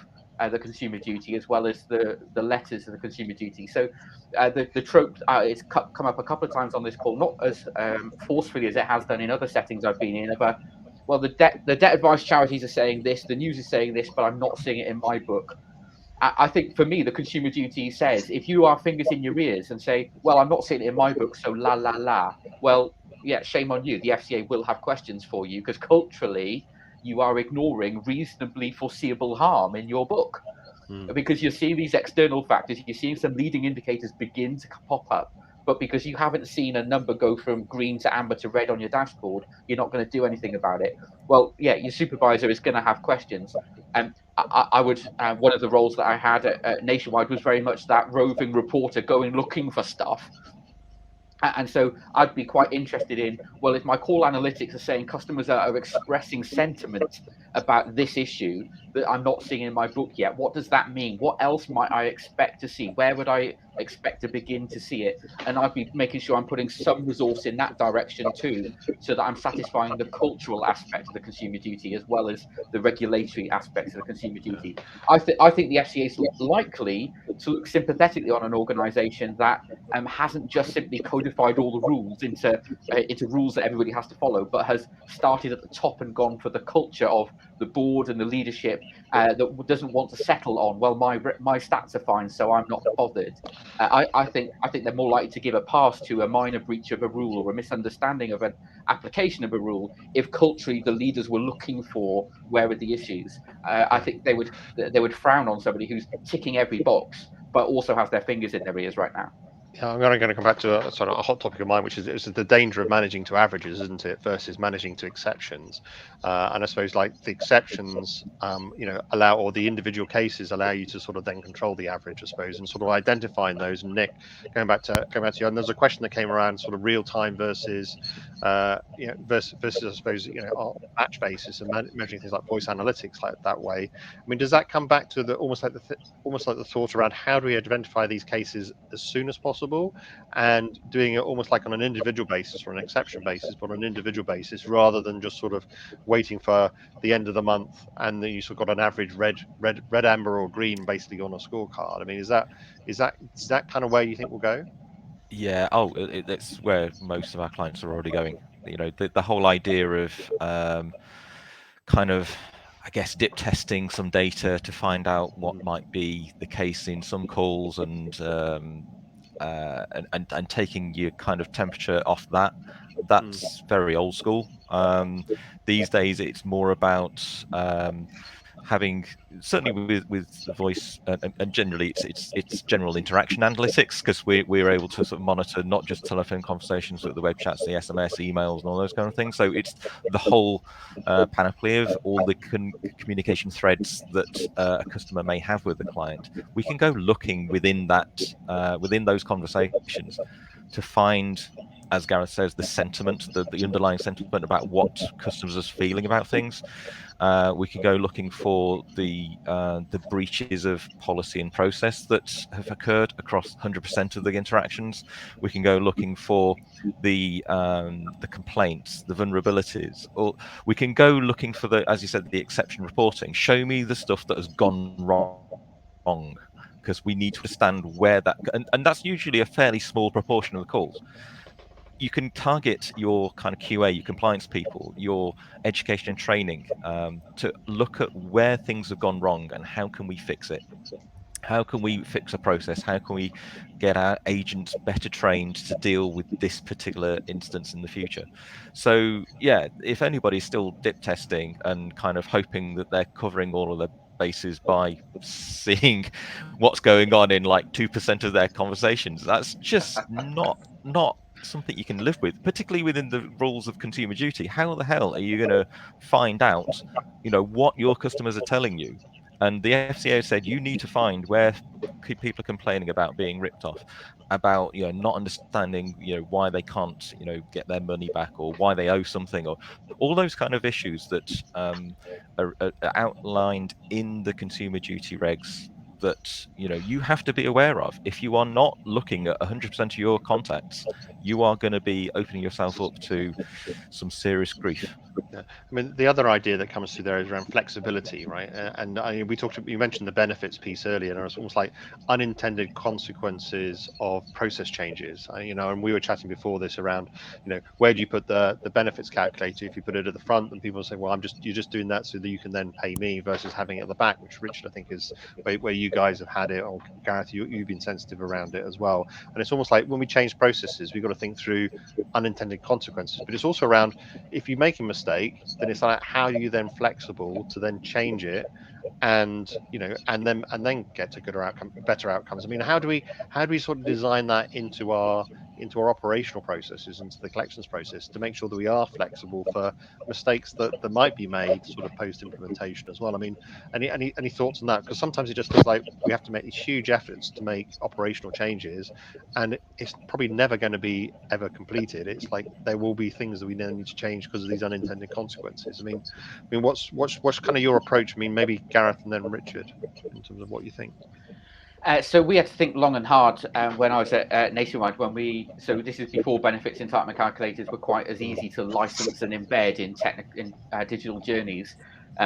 the consumer duty as well as the letters of the consumer duty. So the trope it's come up a couple of times on this call, not as forcefully as it has done in other settings I've been in, about, well, the debt advice charities are saying this, the news is saying this, but I'm not seeing it in my book. I think for me, the consumer duty says, if you are fingers in your ears and say, well, I'm not seeing it in my book, so la, la, la. Well, yeah, shame on you. The FCA will have questions for you because culturally you are ignoring reasonably foreseeable harm in your book. Because you're seeing these external factors, you're seeing some leading indicators begin to pop up. But because you haven't seen a number go from green to amber to red on your dashboard, you're not going to do anything about it. Well, yeah, your supervisor is going to have questions. And I would, one of the roles that I had at Nationwide was very much that roving reporter going looking for stuff. And so I'd be quite interested in, well, if my call analytics are saying customers are expressing sentiment about this issue, that I'm not seeing in my book yet? What does that mean? What else might I expect to see? Where would I expect to begin to see it? And I'd be making sure I'm putting some resource in that direction too, so that I'm satisfying the cultural aspect of the consumer duty as well as the regulatory aspects of the consumer duty. I think the FCA is likely to look sympathetically on an organisation that hasn't just simply codified all the rules into rules that everybody has to follow, but has started at the top and gone for the culture of the board and the leadership that doesn't want to settle on, well, my stats are fine, so I'm not bothered. I think they're more likely to give a pass to a minor breach of a rule or a misunderstanding of an application of a rule if culturally the leaders were looking for where are the issues. I think they would frown on somebody who's ticking every box but also has their fingers in their ears right now. Yeah, I'm going to come back to a sort of a hot topic of mine, which is the danger of managing to averages, isn't it, versus managing to exceptions. And I suppose like the exceptions, allow, or the individual cases allow you to sort of then control the average, I suppose, and sort of identifying those. And Nick, going back to you, and there's a question that came around sort of real time versus, versus I suppose on batch basis and measuring things like voice analytics like that way. I mean, does that come back to the almost like the thought around how do we identify these cases as soon as possible, and doing it almost like on an individual basis or an exception basis, but on an individual basis rather than just sort of waiting for the end of the month and then you sort of got an average red, amber, or green basically on a scorecard? I mean, is that kind of where you think we'll go? Yeah. Oh, that's where most of our clients are already going. The whole idea of kind of, I guess, dip testing some data to find out what might be the case in some calls and taking your kind of temperature off that's very old school. These days it's more about having, certainly with the voice and generally it's general interaction analytics, because we're able to sort of monitor not just telephone conversations but the web chats, the SMS, emails, and all those kind of things. So it's the whole panoply of all the communication threads that a customer may have with the client. We can go looking within within those conversations to find, as Gareth says, the sentiment, the underlying sentiment about what customers are feeling about things. We can go looking for the breaches of policy and process that have occurred across 100% of the interactions. We can go looking for the complaints, the vulnerabilities, or we can go looking for as you said, the exception reporting. Show me the stuff that has gone wrong, because we need to understand where that, and that's usually a fairly small proportion of the calls. You can target your kind of QA, your compliance people, your education and training, to look at where things have gone wrong and how can we fix it. How can we fix a process? How can we get our agents better trained to deal with this particular instance in the future? So yeah, if anybody's still dip testing and kind of hoping that they're covering all of their bases by seeing what's going on in like 2% of their conversations, that's just not something you can live with, particularly within the rules of consumer duty. How the hell are you going to find out, what your customers are telling you? And the FCA said you need to find where people are complaining about being ripped off, about not understanding why they can't get their money back, or why they owe something, or all those kind of issues that are outlined in the consumer duty regs that you have to be aware of. If you are not looking at 100% of your contacts, you are going to be opening yourself up to some serious grief. Yeah. I mean, the other idea that comes through there is around flexibility, right? And you mentioned the benefits piece earlier, and it's almost like unintended consequences of process changes. And we were chatting before this around, where do you put the benefits calculator? If you put it at the front, then people say, well, you're just doing that so that you can then pay me, versus having it at the back, which Richard, I think, is where you guys have had it, or Gareth, you've been sensitive around it as well. And it's almost like when we change processes, we've got to think through unintended consequences, but it's also around, if you make a mistake, then it's like, how are you then flexible to then change it, and then get to better outcomes? I mean, how do we sort of design that into our into our operational processes, into the collections process, to make sure that we are flexible for mistakes that might be made sort of post implementation as well. I mean, any thoughts on that? Because sometimes it just feels like we have to make these huge efforts to make operational changes, and it's probably never going to be ever completed. It's like there will be things that we then need to change because of these unintended consequences. I mean, what's kind of your approach? I mean, maybe Gareth and then Richard, in terms of what you think. So we had to think long and hard when I was at Nationwide. So this is before benefits entitlement calculators were quite as easy to license and embed in digital journeys.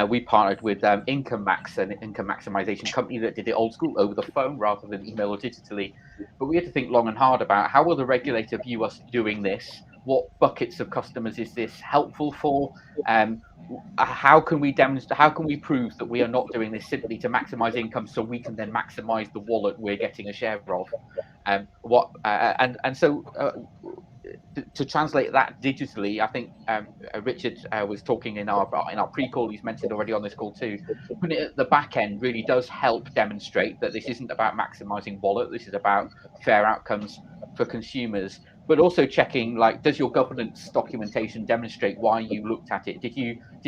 We partnered with Income Max, an income maximization company that did it old school over the phone rather than email or digitally. But we had to think long and hard about how will the regulator view us doing this? What buckets of customers is this helpful for? How can we demonstrate? How can we prove that we are not doing this simply to maximize income, so we can then maximize the wallet we're getting a share of? To translate that digitally, I think Richard was talking in our pre-call. He's mentioned already on this call too. Putting it at the back end really does help demonstrate that this isn't about maximizing wallet. This is about fair outcomes for consumers. But also checking, like, does your governance documentation demonstrate why you looked at it? Did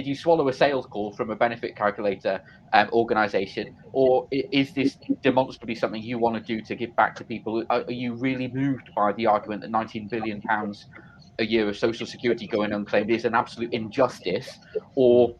you swallow a sales call from a benefit calculator organization, or is this demonstrably something you want to do to give back to people? Are you really moved by the argument that £19 billion a year of social security going unclaimed is an absolute injustice, or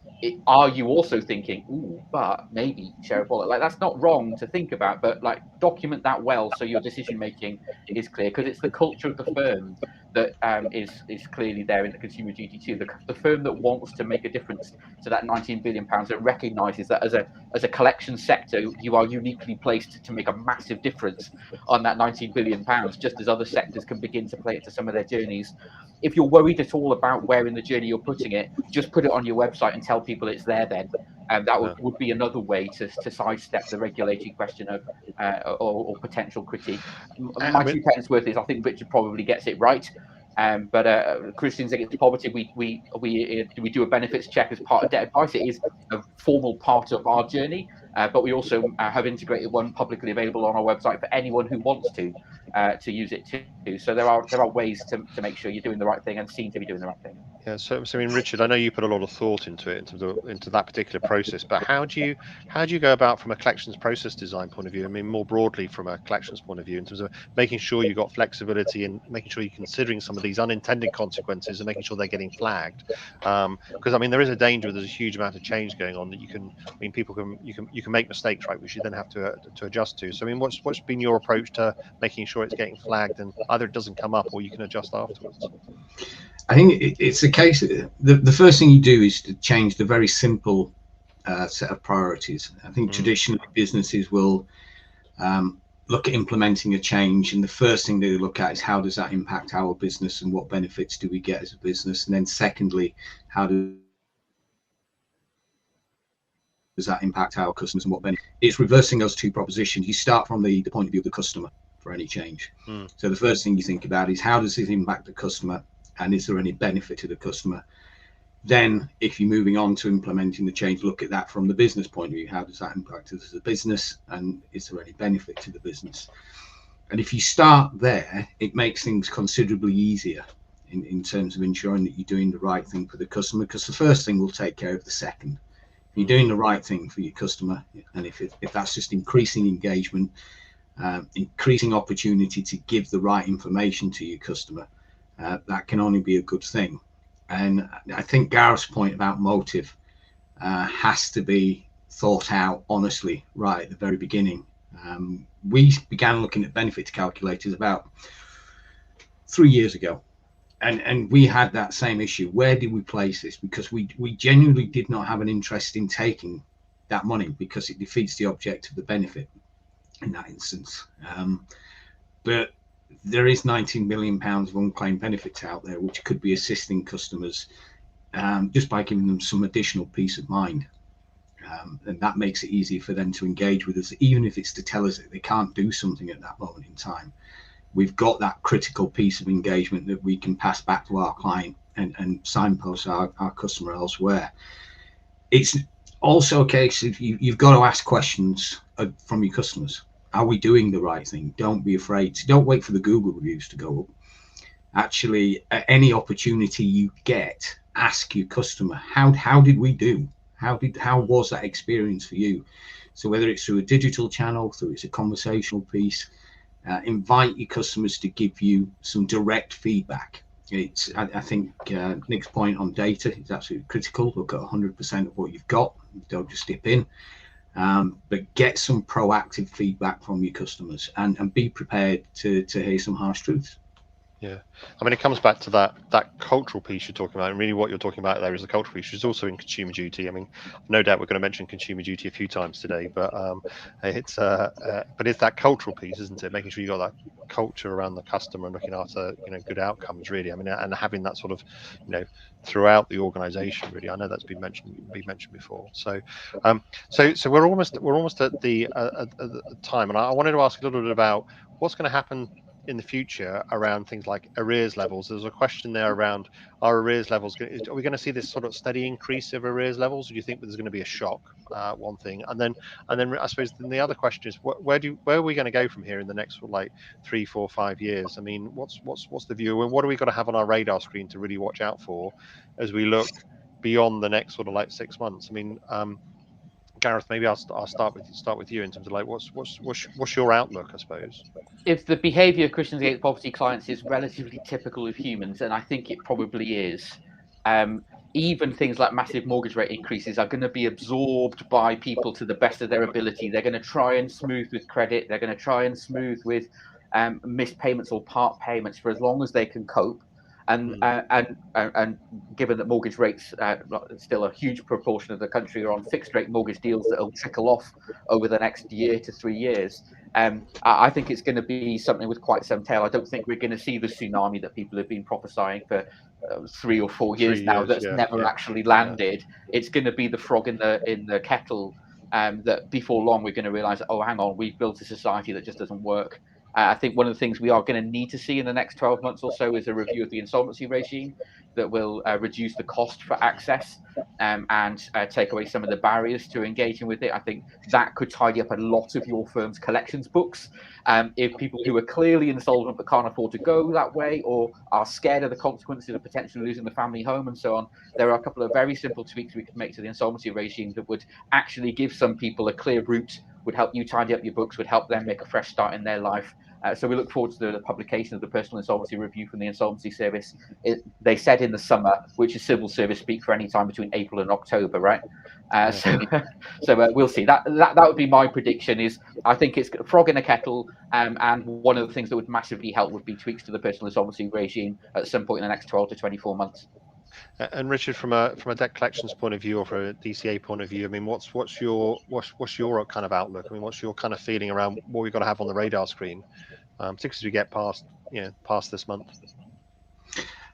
are you also thinking, ooh, but maybe share a wallet? Like, that's not wrong to think about, but like, document that well so your decision making is clear, because it's the culture of the firm that is clearly there in the Consumer Duty too. The firm that wants to make a difference to that £19 billion, that recognises that as a collection sector, you are uniquely placed to make a massive difference on that £19 billion, just as other sectors can begin to play it to some of their journeys. If you're worried at all about where in the journey you're putting it, just put it on your website and tell people it's there then. And that would be another way to sidestep the regulatory question of or potential critique. My 2 pence worth is, I think Richard probably gets it right. But Christians Against Poverty, we do a benefits check as part of debt advice. It is a formal part of our journey, but we also have integrated one publicly available on our website for anyone who wants to use it too. So there are ways to make sure you're doing the right thing and seem to be doing the right thing. Yeah, so I mean, Richard, I know you put a lot of thought into it, into that particular process. But how do you go about from a collections process design point of view? I mean, more broadly from a collections point of view, in terms of making sure you've got flexibility and making sure you're considering some of these unintended consequences and making sure they're getting flagged. Because I mean, there is a danger. There's a huge amount of change going on that you can make mistakes, right, which you then have to adjust to. So I mean, what's been your approach to making sure it's getting flagged and either it doesn't come up or you can adjust afterwards? I think it's a case. The first thing you do is to change the very simple set of priorities. I think traditionally businesses will look at implementing a change, and the first thing they look at is how does that impact our business and what benefits do we get as a business, and then secondly, how does that impact our customers and what benefits. It's reversing those two propositions. You start from the point of view of the customer for any change. So the first thing you think about is how does this impact the customer, and is there any benefit to the customer? Then if you're moving on to implementing the change, look at that from the business point of view. How does that impact us as a business, and is there any benefit to the business? And if you start there, it makes things considerably easier in terms of ensuring that you're doing the right thing for the customer, because the first thing will take care of the second. If you're doing the right thing for your customer, and if that's just increasing engagement, increasing opportunity to give the right information to your customer, that can only be a good thing. And I think Gareth's point about motive has to be thought out honestly right at the very beginning. We began looking at benefit calculators about 3 years ago, and we had that same issue. Where did we place this? Because we genuinely did not have an interest in taking that money, because it defeats the object of the benefit in that instance. But there is £19 billion of unclaimed benefits out there, which could be assisting customers just by giving them some additional peace of mind. And that makes it easier for them to engage with us, even if it's to tell us that they can't do something at that moment in time. We've got that critical piece of engagement that we can pass back to our client and signpost our customer elsewhere. It's also a case of you've got to ask questions from your customers. Are we doing the right thing? Don't be afraid. Don't wait for the Google reviews to go up. actually at any opportunity you get, ask your customer, how did we do? How was that experience for you? So whether it's through a digital channel, through it's a conversational piece, invite your customers to give you some direct feedback. I think Nick's point on data is absolutely critical. Look at 100% of what you've got. Don't just dip in, but get some proactive feedback from your customers, and be prepared to hear some harsh truths. Yeah, I mean, it comes back to that cultural piece you're talking about, and really what you're talking about there is the cultural piece, which is also in consumer duty. I mean, no doubt we're going to mention consumer duty a few times today, but it's that cultural piece, isn't it? Making sure you got that culture around the customer and looking after good outcomes, really. I mean, and having that sort of throughout the organisation, really. I know that's been mentioned before. So so we're almost at the time, and I wanted to ask a little bit about what's going to happen in the future around things like arrears levels. There's a question there around, are arrears levels, are we going to see this sort of steady increase of arrears levels, or do you think there's going to be a shock? One thing, and then I suppose then the other question is, where are we going to go from here in the next sort of like 3, 4, 5 years? I mean, what's the view, and what are we got to have on our radar screen to really watch out for as we look beyond the next sort of like 6 months? I mean, Gareth, maybe I'll start with you in terms of like what's your outlook, I suppose. If the behaviour of Christians Against Poverty clients is relatively typical of humans, and I think it probably is, even things like massive mortgage rate increases are going to be absorbed by people to the best of their ability. They're going to try and smooth with credit. They're going to try and smooth with missed payments or part payments for as long as they can cope. And given that mortgage rates, still a huge proportion of the country are on fixed rate mortgage deals that will trickle off over the next year to 3 years, I think it's going to be something with quite some tail. I don't think we're going to see the tsunami that people have been prophesying for 3 or 4 years now that's never actually landed. It's going to be the frog in the kettle, that before long we're going to realise, oh, hang on, we've built a society that just doesn't work. I think one of the things we are going to need to see in the next 12 months or so is a review of the insolvency regime that will reduce the cost for access and take away some of the barriers to engaging with it. I think that could tidy up a lot of your firm's collections books. If people who are clearly insolvent but can't afford to go that way, or are scared of the consequences of potentially losing the family home and so on, there are a couple of very simple tweaks we could make to the insolvency regime that would actually give some people a clear route, would help you tidy up your books, would help them make a fresh start in their life. So we look forward to the publication of the personal insolvency review from the Insolvency Service. They said in the summer, which is civil service speak for any time between April and October, right? So we'll see. That would be my prediction. Is I think it's a frog in a kettle, and one of the things that would massively help would be tweaks to the personal insolvency regime at some point in the next 12 to 24 months. And Richard, from a debt collections point of view, or from a DCA point of view, I mean, what's your kind of outlook? I mean, what's your kind of feeling around what we've got to have on the radar screen, particularly as we get past this month?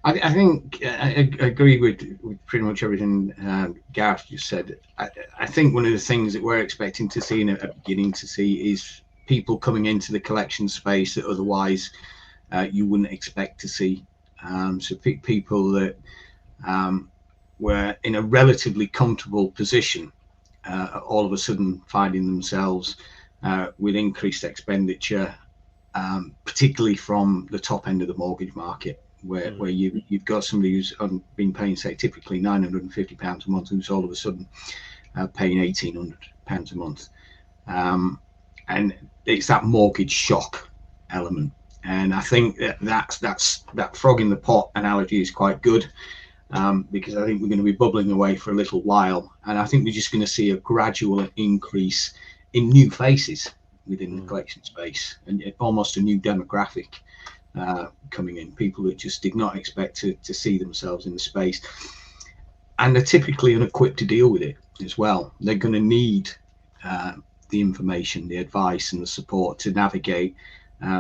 I think I agree with pretty much everything Gareth just said. I think one of the things that we're expecting to see and are beginning to see is people coming into the collection space that otherwise you wouldn't expect to see. So people that were in a relatively comfortable position, all of a sudden finding themselves with increased expenditure, particularly from the top end of the mortgage market, where you've got somebody who's been paying, say, typically £950 a month, who's all of a sudden paying £1,800 a month, and it's that mortgage shock element. And I think that frog in the pot analogy is quite good, because I think we're going to be bubbling away for a little while, and I think we're just going to see a gradual increase in new faces within the collection space, and almost a new demographic coming in, people that just did not expect to see themselves in the space, and they're typically unequipped to deal with it as well. They're going to need the information, the advice and the support to navigate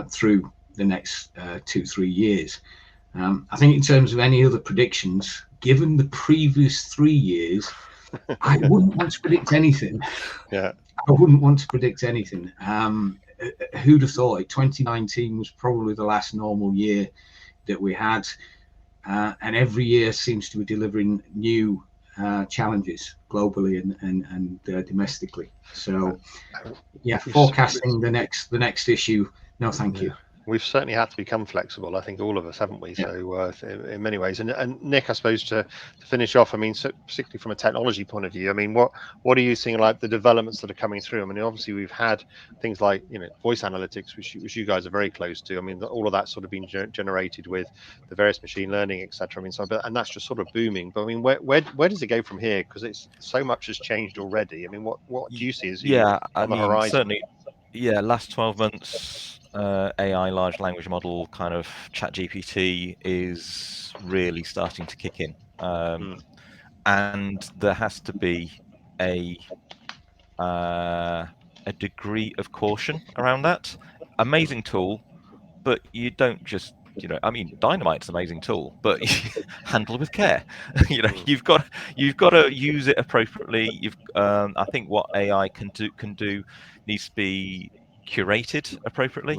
through the next 2-3 years. I think in terms of any other predictions, given the previous 3 years, I wouldn't want to predict anything. I wouldn't want to predict anything. Who'd have thought it? 2019 was probably the last normal year that we had, and every year seems to be delivering new challenges globally and domestically. So, forecasting the next issue. No, thank you. We've certainly had to become flexible. I think all of us, haven't we? So in many ways, and Nick, I suppose to finish off, I mean, so particularly from a technology point of view, I mean, what are you seeing like the developments that are coming through? I mean, obviously we've had things like voice analytics, which you guys are very close to. I mean, all of that's sort of been generated with the various machine learning, etc. I mean, and that's just sort of booming. But I mean, where does it go from here? Because it's so much has changed already. I mean, what do you see as on the horizon? Certainly. Yeah, last 12 months, AI large language model kind of ChatGPT is really starting to kick in, and there has to be a degree of caution around that. Amazing tool, but you don't just I mean, Dynamite's an amazing tool, but handle with care. You've got to use it appropriately. I think what AI can do needs to be curated appropriately.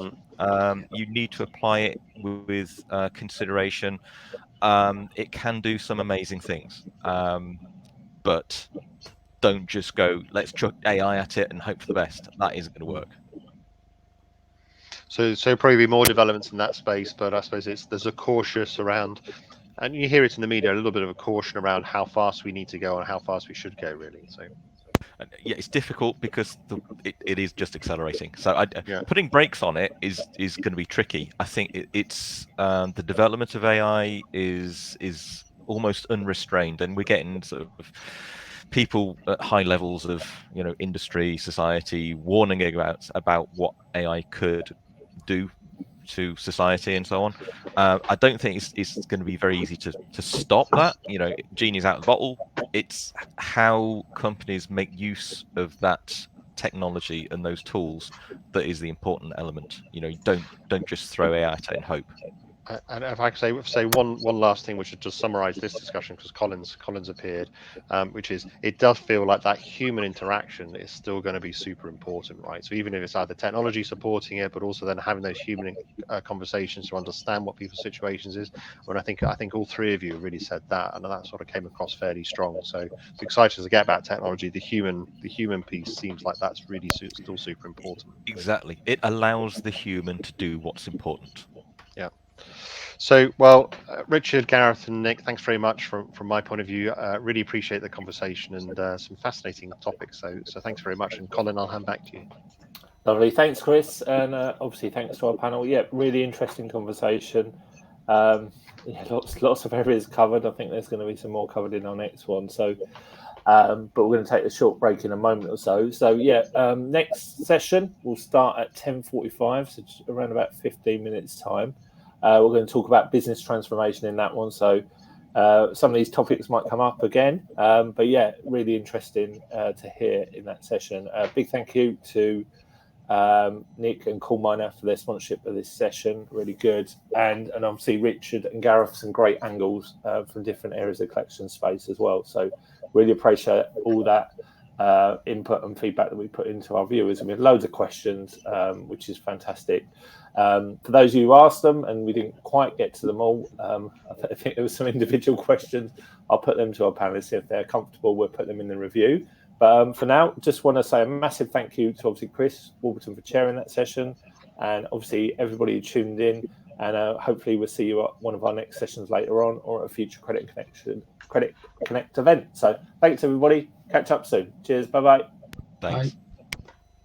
You need to apply it with consideration. It can do some amazing things, but don't just go, let's chuck AI at it and hope for the best. That isn't going to work. So probably be more developments in that space, but I suppose there's a cautious around, and you hear it in the media, a little bit of a caution around how fast we need to go and how fast we should go, really. So yeah, it's difficult because it is just accelerating. So putting brakes on it is going to be tricky. I think it's the development of AI is almost unrestrained, and we're getting sort of people at high levels of industry, society warning about what AI could do to society and so on. I don't think it's going to be very easy to stop that. Genie's out of the bottle. It's how companies make use of that technology and those tools that is the important element. Don't just throw AI at it and hope. And if I could say one last thing, which would just summarize this discussion, because Collins appeared, which is it does feel like that human interaction is still going to be super important, right? So even if it's either technology supporting it, but also then having those human conversations to understand what people's situations is. When I think all three of you really said that, and that sort of came across fairly strong. So it's exciting to get about technology. The human piece seems like that's really still super important. Exactly, it allows the human to do what's important. Yeah. So, well, Richard, Gareth, and Nick, thanks very much from my point of view. Really appreciate the conversation and some fascinating topics. So thanks very much. And Colin, I'll hand back to you. Lovely, thanks, Chris, and obviously thanks to our panel. Yeah, really interesting conversation. Lots of areas covered. I think there's going to be some more covered in our next one. So, but we're going to take a short break in a moment or so. So yeah, next session will start at 10:45, so around about 15 minutes time. We're going to talk about business transformation in that one. So some of these topics might come up again, but yeah, really interesting to hear in that session. Big thank you to Nick and CallMiner for their sponsorship of this session. Really good, and obviously Richard and Gareth, some great angles from different areas of collection space as well. So really appreciate all that input and feedback that we put into our viewers, and we had loads of questions, which is fantastic. For those of you who asked them and we didn't quite get to them all, I think there were some individual questions. I'll put them to our panelists. If they're comfortable, we'll put them in the review. But for now, just want to say a massive thank you to obviously Chris Warburton for chairing that session, and obviously everybody who tuned in. And hopefully we'll see you at one of our next sessions later on, or at a future Credit Connect event. So thanks everybody. Catch up soon. Cheers. Bye-bye. Thanks. Bye.